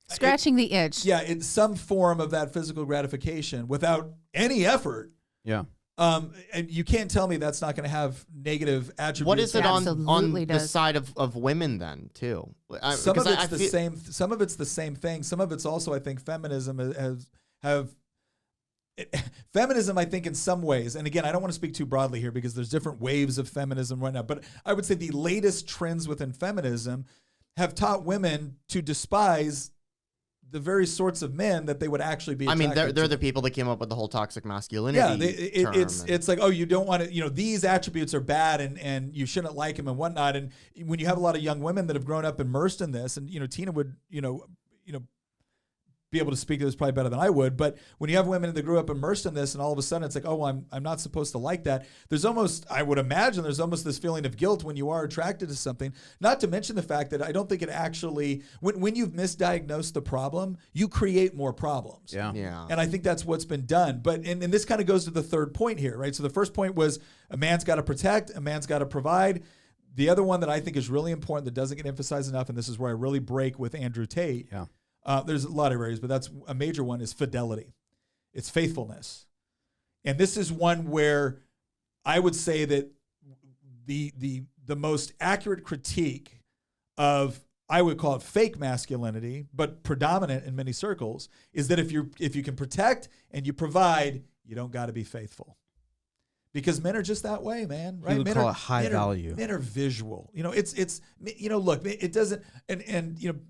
Scratching the itch. Yeah, in some form of that physical gratification without any effort. Yeah. And you can't tell me that's not going to have negative attributes. What is it on Absolutely the does. side of women then too? Some of it's the same. Some of it's the same thing. Some of it's also, I think, feminism feminism, I think, in some ways, and again, I don't want to speak too broadly here because there's different waves of feminism right now, but I would say the latest trends within feminism have taught women to despise the very sorts of men that they would actually be attracted they're to. the people that came up with the whole toxic masculinity. Yeah, it's like, oh, you don't want to, these attributes are bad and you shouldn't like them and whatnot. And when you have a lot of young women that have grown up immersed in this, and Tina would be able to speak to this probably better than I would, but when you have women that grew up immersed in this and all of a sudden it's like, oh, I'm not supposed to like that. I would imagine there's almost this feeling of guilt when you are attracted to something, not to mention the fact that I don't think it actually, when you've misdiagnosed the problem, you create more problems. Yeah. And I think that's what's been done. But, and this kind of goes to the third point here, right? So the first point was a man's got to protect, a man's got to provide. The other one that I think is really important that doesn't get emphasized enough, and this is where I really break with Andrew Tate. Yeah. There's a lot of areas, but that's a major one is fidelity. It's faithfulness. And this is one where I would say that the most accurate critique of, I would call it fake masculinity, but predominant in many circles, is that if you can protect and you provide, you don't got to be faithful. Because men are just that way, man. Right? You would call it high value. Men are visual. Look, it doesn't, and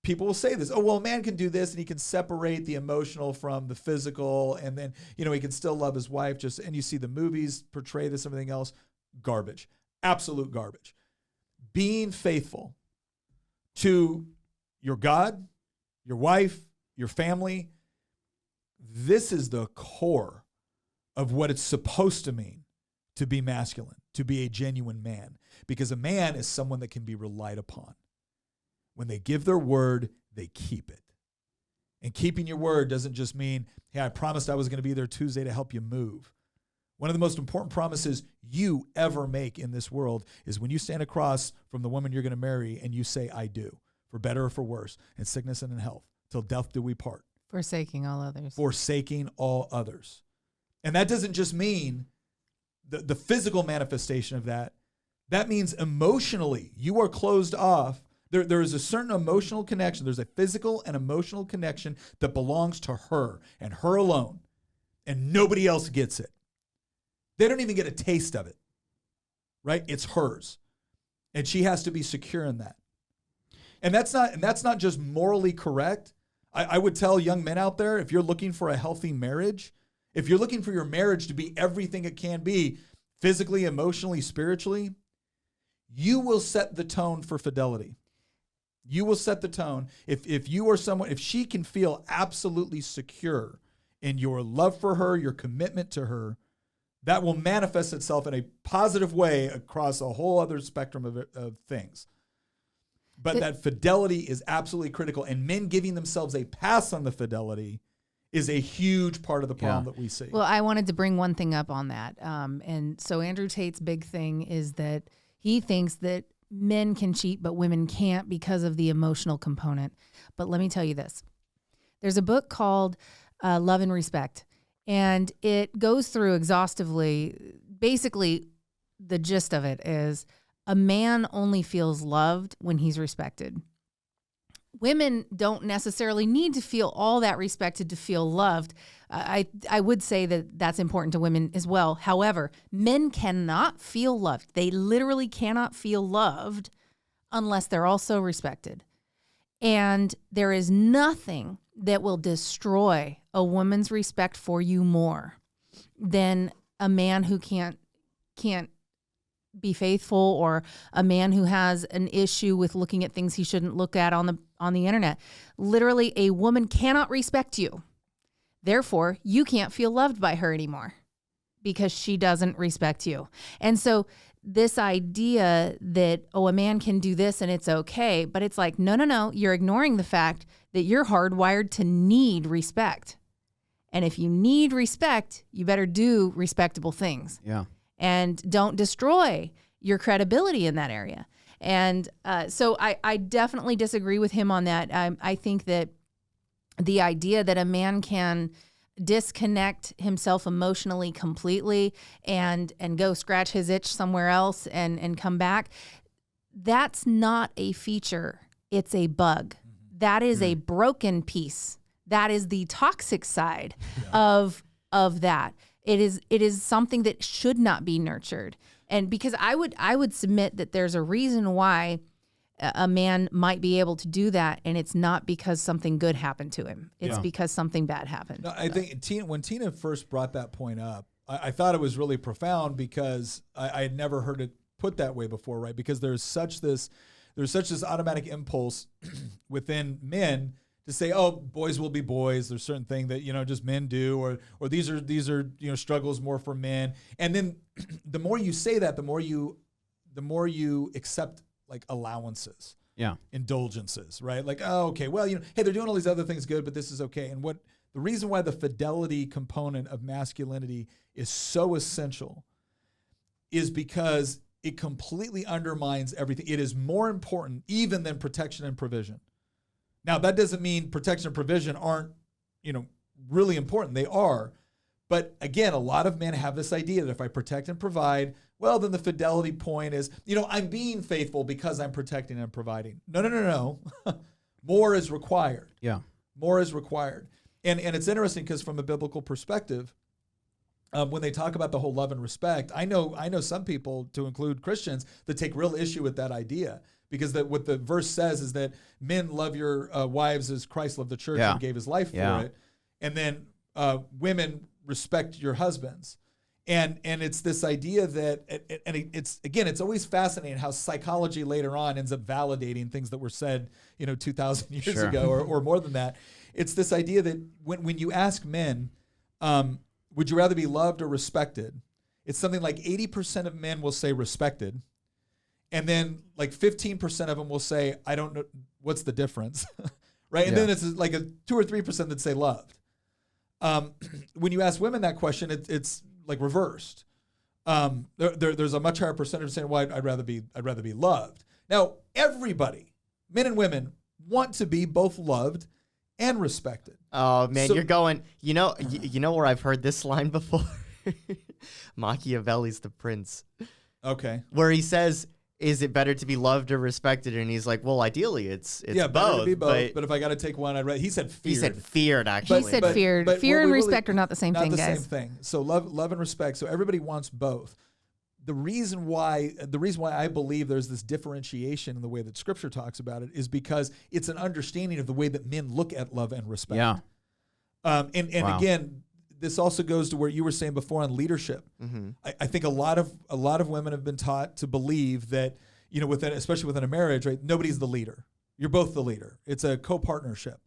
people will say this, oh, well, a man can do this and he can separate the emotional from the physical, and then, he can still love his wife, and you see the movies portray this, everything else. Garbage. Absolute garbage. Being faithful to your God, your wife, your family, this is the core of what it's supposed to mean to be masculine, to be a genuine man, because a man is someone that can be relied upon. When they give their word, they keep it. And keeping your word doesn't just mean, hey, I promised I was going to be there Tuesday to help you move. One of the most important promises you ever make in this world is when you stand across from the woman you're going to marry and you say, I do, for better or for worse, in sickness and in health, till death do we part. Forsaking all others. Forsaking all others. And that doesn't just mean the physical manifestation of that. That means emotionally, you are closed off. There is a certain emotional connection. There's a physical and emotional connection that belongs to her and her alone. And nobody else gets it. They don't even get a taste of it. Right? It's hers. And she has to be secure in that. And that's not just morally correct. I would tell young men out there, if you're looking for a healthy marriage, if you're looking for your marriage to be everything it can be, physically, emotionally, spiritually, you will set the tone for fidelity. You will set the tone. If you are someone, if she can feel absolutely secure in your love for her, your commitment to her, that will manifest itself in a positive way across a whole other spectrum of things. But that fidelity is absolutely critical, and men giving themselves a pass on the fidelity is a huge part of the problem that we see. Well, I wanted to bring one thing up on that. And so Andrew Tate's big thing is that he thinks that men can cheat, but women can't because of the emotional component. But let me tell you this. There's a book called Love and Respect, and it goes through exhaustively. Basically, the gist of it is a man only feels loved when he's respected. Women don't necessarily need to feel all that respected to feel loved. I would say that that's important to women as well. However, men cannot feel loved. They literally cannot feel loved unless they're also respected. And there is nothing that will destroy a woman's respect for you more than a man who can't be faithful, or a man who has an issue with looking at things he shouldn't look at on the internet. Literally, a woman cannot respect you. Therefore, you can't feel loved by her anymore because she doesn't respect you. And so this idea that, oh, a man can do this and it's okay, but it's like, no, you're ignoring the fact that you're hardwired to need respect. And if you need respect, you better do respectable things. Yeah. And don't destroy your credibility in that area. And so I definitely disagree with him on that. I think that the idea that a man can disconnect himself emotionally completely and go scratch his itch somewhere else and come back, that's not a feature. It's a bug. That is a broken piece. That is the toxic side of that. It is something that should not be nurtured. And because I would submit that there's a reason why a man might be able to do that, and it's not because something good happened to him. It's because something bad happened. No, I think when Tina first brought that point up, I thought it was really profound because I had never heard it put that way before, right? Because there's such this automatic impulse within men to say, oh, boys will be boys. There's certain thing that, just men do, or these are struggles more for men. And then the more you say that, the more you accept like allowances, indulgences, right? Like, oh, okay, well, hey, they're doing all these other things good, but this is okay. And the reason why the fidelity component of masculinity is so essential is because it completely undermines everything. It is more important even than protection and provision. Now, that doesn't mean protection and provision aren't, really important. They are. But again, a lot of men have this idea that if I protect and provide, well, then the fidelity point is, I'm being faithful because I'm protecting and providing. No. More is required. Yeah. More is required. And it's interesting because from a biblical perspective, when they talk about the whole love and respect, I know some people, to include Christians, that take real issue with that idea. Because what the verse says is that men love your wives as Christ loved the church and gave his life for it. And then women respect your husbands. And it's this idea that, it's always fascinating how psychology later on ends up validating things that were said, 2,000 years ago or more than that. It's this idea that when you ask men, would you rather be loved or respected? It's something like 80% of men will say respected. And then like 15% of them will say, I don't know, what's the difference? Right? And then it's like a 2 or 3% that say loved. When you ask women that question, it's like reversed. There's a much higher percentage saying, well, I'd rather be loved. Now, everybody, men and women, want to be both loved and respected. Oh man, so, you're going, you know where I've heard this line before? Machiavelli's The Prince. Okay. Where he says, is it better to be loved or respected? And he's like, well, ideally, it's both. Better to be both. But if I got to take one, he said feared. He said feared, actually. He said feared. But fear and respect are not the same thing, guys. Not the same thing. So love and respect. So everybody wants both. The reason why I believe there's this differentiation in the way that Scripture talks about it is because it's an understanding of the way that men look at love and respect. Yeah. Again, this also goes to where you were saying before on leadership. Mm-hmm. I think a lot of women have been taught to believe that, especially within a marriage, right? Nobody's the leader. You're both the leader. It's a co-partnership.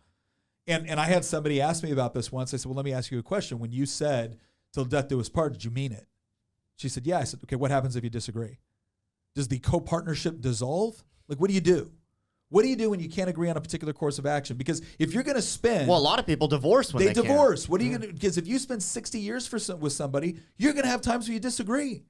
And I had somebody ask me about this once. I said, well, let me ask you a question. When you said till death do us part, did you mean it? She said, yeah. I said, okay, what happens if you disagree? Does the co-partnership dissolve? Like, what do you do? What do you do when you can't agree on a particular course of action? Because if you're going to spend... Well, a lot of people divorce when they divorce. Can't. What are you going to do? Because if you spend 60 years with somebody, you're going to have times when you disagree.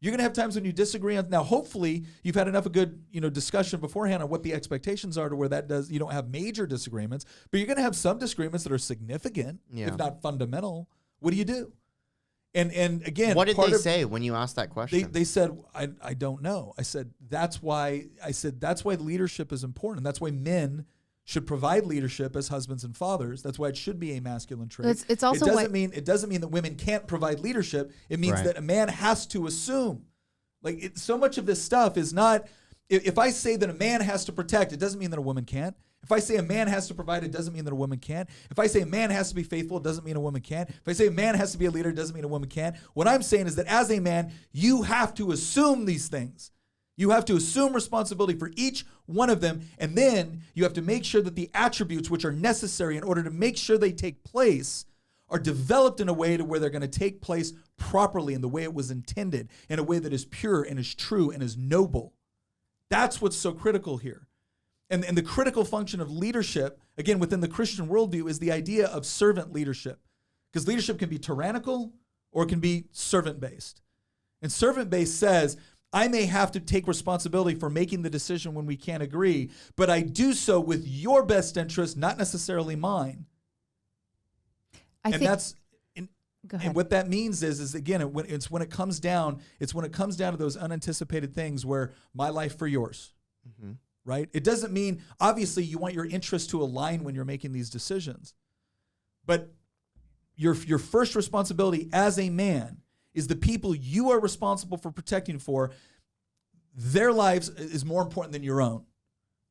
You're going to have times when you disagree. Now, hopefully, you've had enough of good discussion beforehand on what the expectations are to where you don't have major disagreements. But you're going to have some disagreements that are significant, if not fundamental. What do you do? And again, what did they say when you asked that question? They said, I don't know. I said that's why leadership is important. That's why men should provide leadership as husbands and fathers. That's why it should be a masculine trait. It's also it doesn't mean that women can't provide leadership. It means that a man has to assume. Like so much of this stuff is not. If I say that a man has to protect, it doesn't mean that a woman can't. If I say a man has to provide, it doesn't mean that a woman can't. If I say a man has to be faithful, it doesn't mean a woman can't. If I say a man has to be a leader, it doesn't mean a woman can't. What I'm saying is that as a man, you have to assume these things. You have to assume responsibility for each one of them, and then you have to make sure that the attributes which are necessary in order to make sure they take place are developed in a way to where they're going to take place properly in the way it was intended, in a way that is pure and is true and is noble. That's what's so critical here. And the critical function of leadership, again, within the Christian worldview, is the idea of servant leadership. Because leadership can be tyrannical or it can be servant-based. And servant-based says, I may have to take responsibility for making the decision when we can't agree, but I do so with your best interest, not necessarily mine. And what that means is again, it's when it comes down to those unanticipated things where my life for yours, right? It doesn't mean, obviously, you want your interests to align when you're making these decisions, but your first responsibility as a man is the people you are responsible for protecting for. Their lives is more important than your own,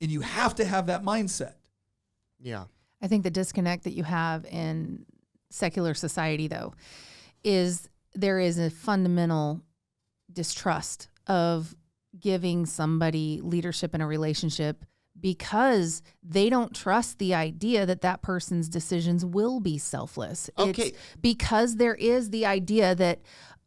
and you have to have that mindset. Yeah, I think the disconnect that you have in secular society, though, is there is a fundamental distrust of giving somebody leadership in a relationship because they don't trust the idea that that person's decisions will be selfless. Okay. It's because there is the idea that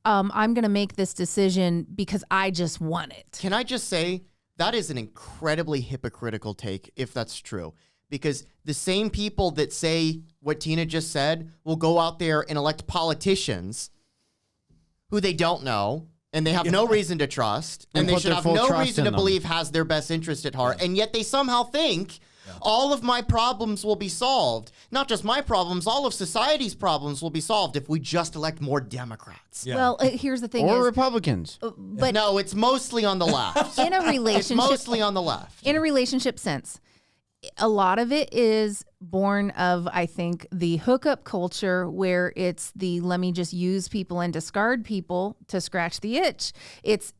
I'm going to make this decision because I just want it. Can I just say that is an incredibly hypocritical take if that's true? Because the same people that say what Tina just said will go out there and elect politicians who they don't know and they have no reason to trust and they should have no reason to believe has their best interest at heart. And yet they somehow think all of my problems will be solved. Not just my problems, all of society's problems will be solved if we just elect more Democrats. Yeah. Well, here's the thing: Or is, Republicans. but No, it's mostly on the left. in a It's relationship, mostly on the left. in a relationship sense, a lot of it is born of, I think, the hookup culture where it's the let me just use people and discard people to scratch the itch. It's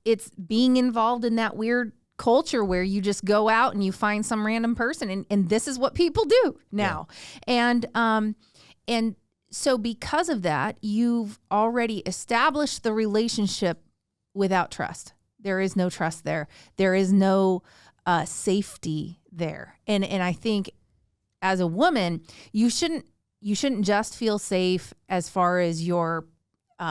being involved in that weird culture where you just go out and you find some random person and this is what people do now. Yeah. And so because of that, you've already established the relationship without trust. There is no trust there. There is no safety there. And I think as a woman, you shouldn't just feel safe as far as your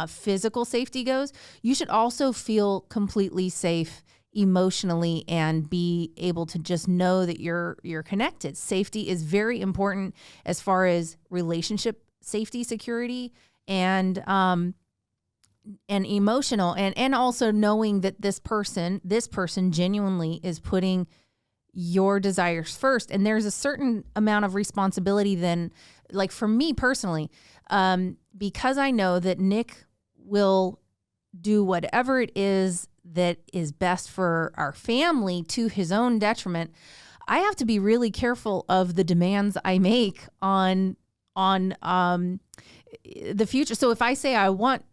physical safety goes. You should also feel completely safe emotionally and be able to just know that you're connected. Safety is very important as far as relationship safety, security, and emotional, and also knowing that this person genuinely is putting your desires first. And there's a certain amount of responsibility then, like for me personally, because I know that Nick will do whatever it is that is best for our family to his own detriment. I have to be really careful of the demands I make on the future. So if I say I want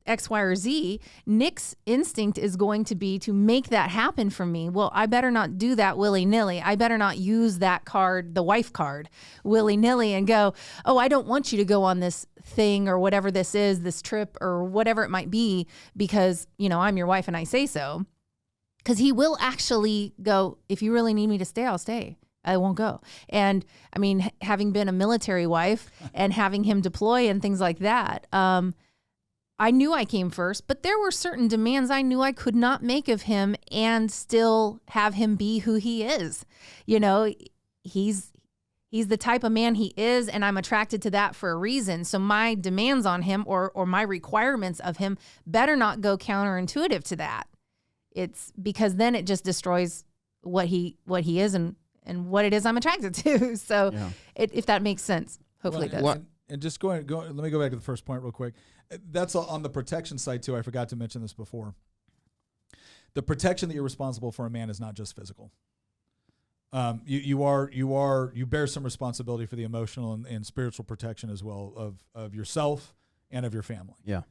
X, Y, or Z, Nick's instinct is going to be to make that happen for me. Well, I better not do that willy-nilly. I better not use that card, the wife card, willy-nilly and go, oh, I don't want you to go on this thing or whatever this is, this trip or whatever it might be, because, I'm your wife and I say so. Because he will actually go, if you really need me to stay, I'll stay. I won't go. And I mean, having been a military wife and having him deploy and things like that, I knew I came first, but there were certain demands I knew I could not make of him and still have him be who he is. He's the type of man he is, and I'm attracted to that for a reason. So my demands on him or my requirements of him better not go counterintuitive to that. It's because then it just destroys what he is and what it is I'm attracted to. So if that makes sense, hopefully it does. And just let me go back to the first point real quick. That's on the protection side too. I forgot to mention this before. The protection that you're responsible for a man is not just physical. You bear some responsibility for the emotional and spiritual protection as well of yourself and of your family. Yeah.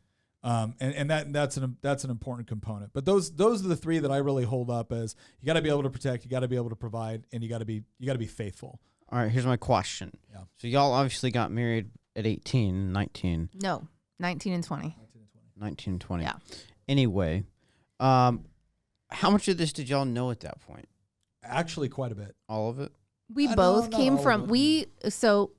And that's an important component. But those are the three that I really hold up as you got to be able to protect, you got to be able to provide, and you got to be faithful. All right, here's my question. Yeah. So y'all obviously got married at 18, 19. No, 19 and 20. 19 and 20. Yeah. Anyway, how much of this did y'all know at that point? Actually, quite a bit. All of it? We No, both not came all of from it.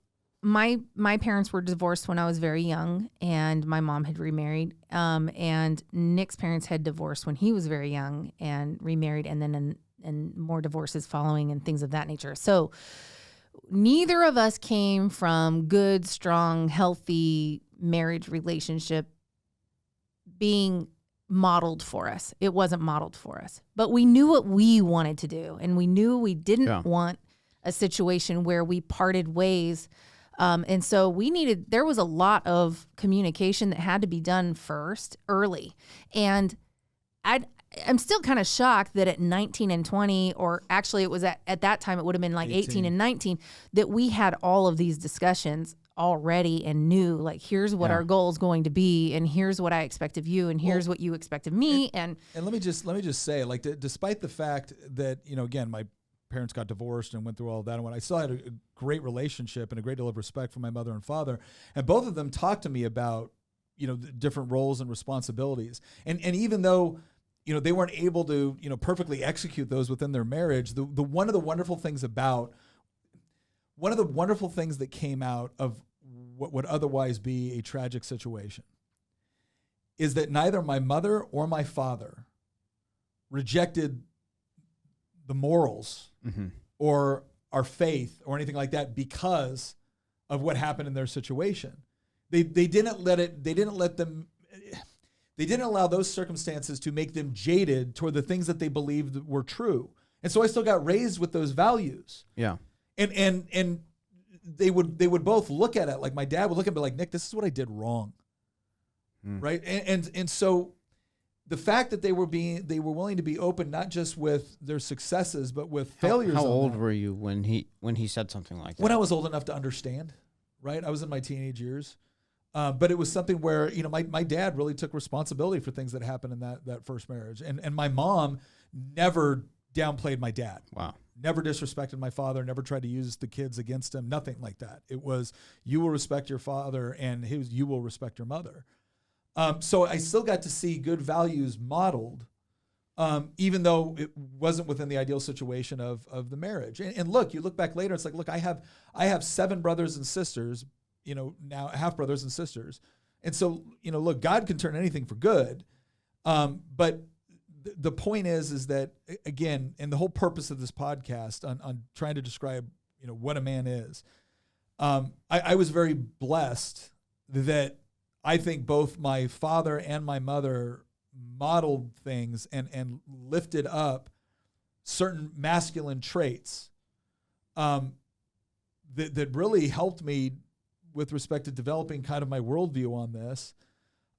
my parents were divorced when I was very young, and my mom had remarried. And Nick's parents had divorced when he was very young and remarried, and then and more divorces following and things of that nature. So neither of us came from good, strong, healthy marriage relationship being modeled for us. It wasn't modeled for us, but we knew what we wanted to do, and we knew we didn't want a situation where we parted ways. And so there was a lot of communication that had to be done first, early. And I'm still kind of shocked that at 19 and 20, or actually it was at that time, it would have been like 18 and 19, that we had all of these discussions already and knew, like, here's what our goal is going to be, and here's what I expect of you, and here's what you expect of me. And let me just say, like, despite the fact that, again, my parents got divorced and went through all of that, and when I still had a great relationship and a great deal of respect for my mother and father, and both of them talked to me about, the different roles and responsibilities. And even though, they weren't able to, perfectly execute those within their marriage, one of the wonderful things that came out of what would otherwise be a tragic situation is that neither my mother or my father rejected the morals or our faith or anything like that because of what happened in their situation. They didn't allow those circumstances to make them jaded toward the things that they believed were true. And so I still got raised with those values. Yeah. And they would both look at it, like my dad would look at me like, Nick, this is what I did wrong. Right. And so the fact that they were willing to be open, not just with their successes, but with failures. How old were you when he said something like that? When I was old enough to understand, right? I was in my teenage years. But it was something where, my dad really took responsibility for things that happened in that first marriage. And my mom never downplayed my dad. Wow. Never disrespected my father, never tried to use the kids against him, nothing like that. It was, you will respect your father, and you will respect your mother. So I still got to see good values modeled, even though it wasn't within the ideal situation of the marriage. And look, you look back later, it's like, look, I have 7 brothers and sisters, now half brothers and sisters. And so, look, God can turn anything for good. But the point is that, again, and the whole purpose of this podcast on trying to describe, what a man is, I was very blessed that I think both my father and my mother modeled things and lifted up certain masculine traits that really helped me with respect to developing kind of my worldview on this.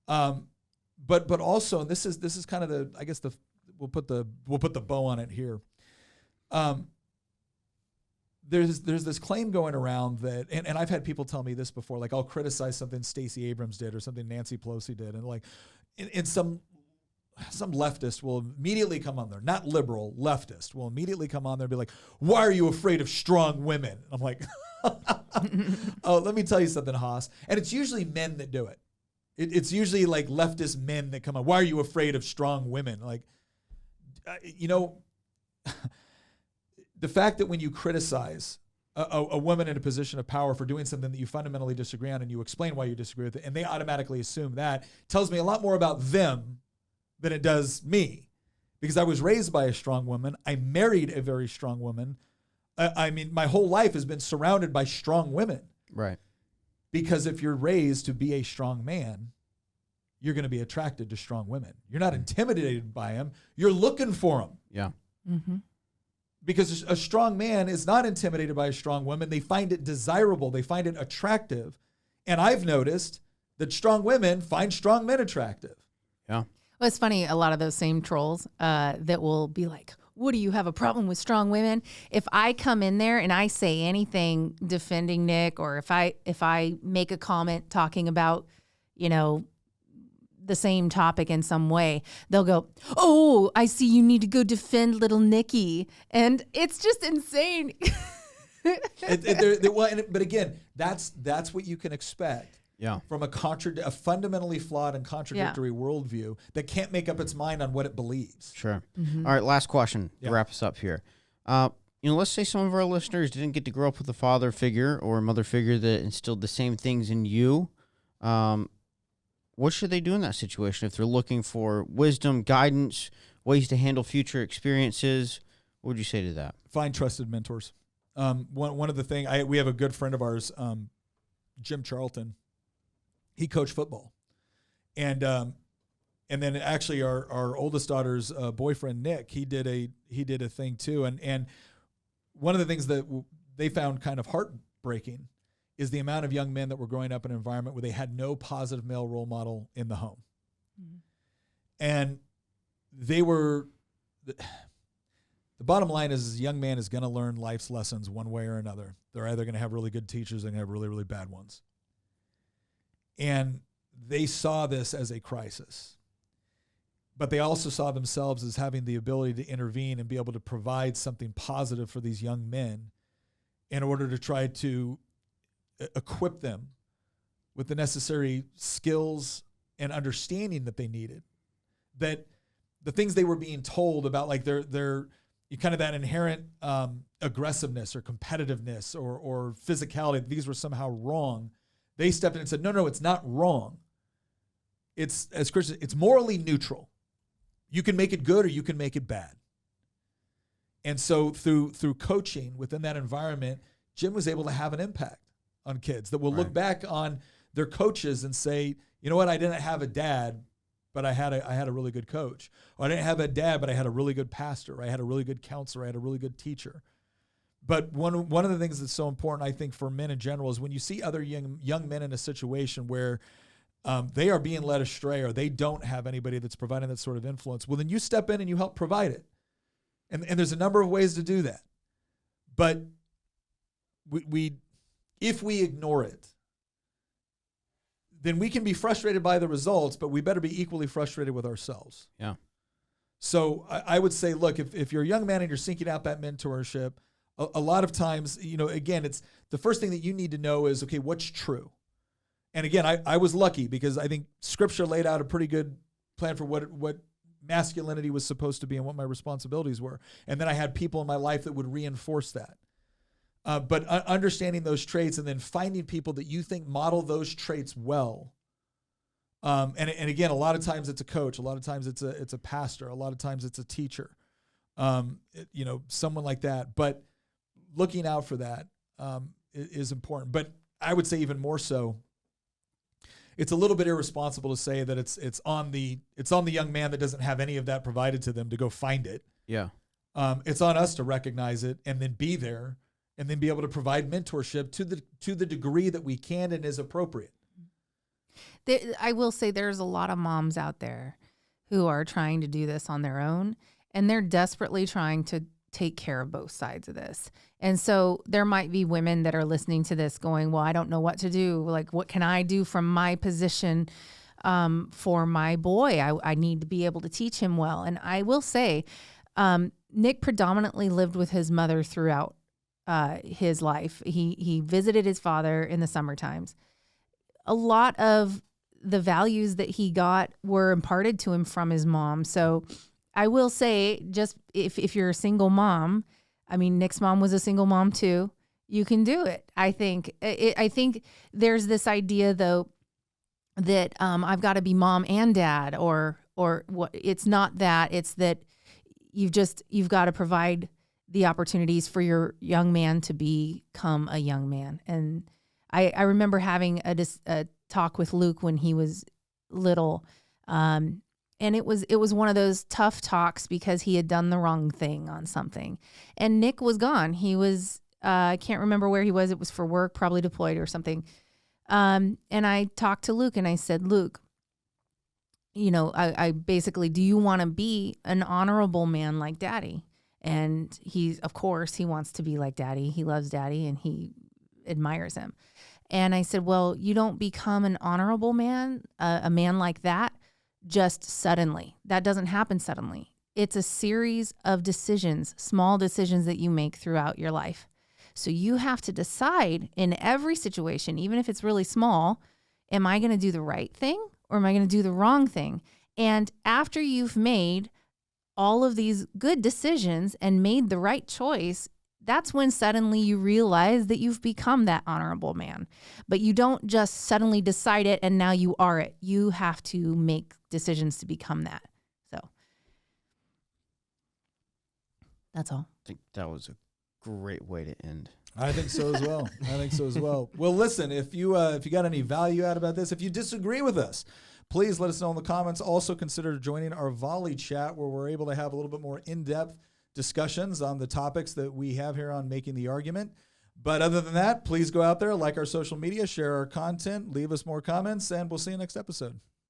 But also, and this is kind of we'll put the bow on it here. There's this claim going around that, and I've had people tell me this before, like I'll criticize something Stacey Abrams did or something Nancy Pelosi did, and like, in some leftist will immediately come on there, not liberal, leftist will immediately come on there and be like, why are you afraid of strong women? I'm like, oh, let me tell you something, Haas. And it's usually men that do it. It's usually like leftist men that come on. Why are you afraid of strong women? Like, the fact that when you criticize a woman in a position of power for doing something that you fundamentally disagree on, and you explain why you disagree with it, and they automatically assume that, tells me a lot more about them than it does me. Because I was raised by a strong woman. I married a very strong woman. I mean, my whole life has been surrounded by strong women. Right. Because if you're raised to be a strong man, you're going to be attracted to strong women. You're not intimidated by them. You're looking for them. Yeah. Mm-hmm. Because a strong man is not intimidated by a strong woman. They find it desirable. They find it attractive. And I've noticed that strong women find strong men attractive. Yeah. Well, it's funny, a lot of those same trolls that will be like, what, do you have a problem with strong women? If I come in there and I say anything defending Nick, or if I make a comment talking about, the same topic in some way, they'll go, "Oh, I see you need to go defend little Nikki." And it's just insane. But again, that's what you can expect from a fundamentally flawed and contradictory worldview that can't make up its mind on what it believes. Sure. All right, last question to wrap us up here. Let's say some of our listeners didn't get to grow up with a father figure or a mother figure that instilled the same things in you. What should they do in that situation if they're looking for wisdom, guidance, ways to handle future experiences? What would you say to that? Find trusted mentors. One of the things, we have a good friend of ours, Jim Charlton. He coached football, and then actually our oldest daughter's boyfriend Nick, he did a thing too, and one of the things that they found kind of heartbreaking is the amount of young men that were growing up in an environment where they had no positive male role model in the home, and they were. The bottom line is a young man is going to learn life's lessons one way or another. They're either going to have really good teachers or they're going to have really, really bad ones. And they saw this as a crisis. But they also saw themselves as having the ability to intervene and be able to provide something positive for these young men in order to try to equip them with the necessary skills and understanding that they needed. That the things they were being told about, like their kind of that inherent aggressiveness or competitiveness or physicality, these were somehow wrong. They stepped in and said, no, it's not wrong. It's, as Christians, it's morally neutral. You can make it good or you can make it bad. And so through coaching within that environment, Jim was able to have an impact on kids that will look back on their coaches and say, you know what, I didn't have a dad, but I had a really good coach. Or I didn't have a dad, but I had a really good pastor. I had a really good counselor. I had a really good teacher. But one of the things that's so important, I think, for men in general is when you see other young men in a situation where they are being led astray or they don't have anybody that's providing that sort of influence, well, then you step in and you help provide it. And there's a number of ways to do that. But if we ignore it, then we can be frustrated by the results, but we better be equally frustrated with ourselves. Yeah. So I would say, look, if you're a young man and you're seeking out that mentorship, a lot of times, again, it's the first thing that you need to know is, okay, what's true? And again, I was lucky because I think Scripture laid out a pretty good plan for what masculinity was supposed to be and what my responsibilities were. And then I had people in my life that would reinforce that. But understanding those traits and then finding people that you think model those traits well. And again, a lot of times it's a coach, a lot of times it's a pastor, a lot of times it's a teacher, someone like that. But looking out for that is important. But I would say even more so, it's a little bit irresponsible to say that it's on the young man that doesn't have any of that provided to them to go find it. Yeah. It's on us to recognize it and then be there and then be able to provide mentorship to the degree that we can and is appropriate. I will say there's a lot of moms out there who are trying to do this on their own, and they're desperately trying to take care of both sides of this. And so there might be women that are listening to this going, well, I don't know what to do. Like, what can I do from my position for my boy? I need to be able to teach him well. And I will say, Nick predominantly lived with his mother throughout his life. He visited his father in the summer times. A lot of the values that he got were imparted to him from his mom. So I will say, just if you're a single mom, I mean, Nick's mom was a single mom too, you can do it. I think there's this idea though that I've got to be mom and dad or what. It's not that. It's that you've got to provide the opportunities for your young man to become a young man. And I remember having a talk with Luke when he was little, and it was one of those tough talks because he had done the wrong thing on something. And Nick was gone. He was, I can't remember where he was. It was for work, probably deployed or something. And I talked to Luke and I said, Luke, I basically, do you want to be an honorable man like Daddy? And of course, he wants to be like Daddy. He loves Daddy and he admires him. And I said, well, you don't become an honorable man, a man like that, just suddenly. That doesn't happen suddenly. It's a series of decisions, small decisions that you make throughout your life. So you have to decide in every situation, even if it's really small, am I going to do the right thing or am I going to do the wrong thing? And after you've made all of these good decisions and made the right choice, that's when suddenly you realize that you've become that honorable man. But you don't just suddenly decide it and now you are it. You have to make decisions to become that. So that's all. I think that was a great way to end. I think so as well. Well, listen, if you got any value out about this, if you disagree with us, please let us know in the comments. Also consider joining our Volley chat where we're able to have a little bit more in-depth discussions on the topics that we have here on Making the Argument. But other than that, please go out there, like our social media, share our content, leave us more comments, and we'll see you next episode.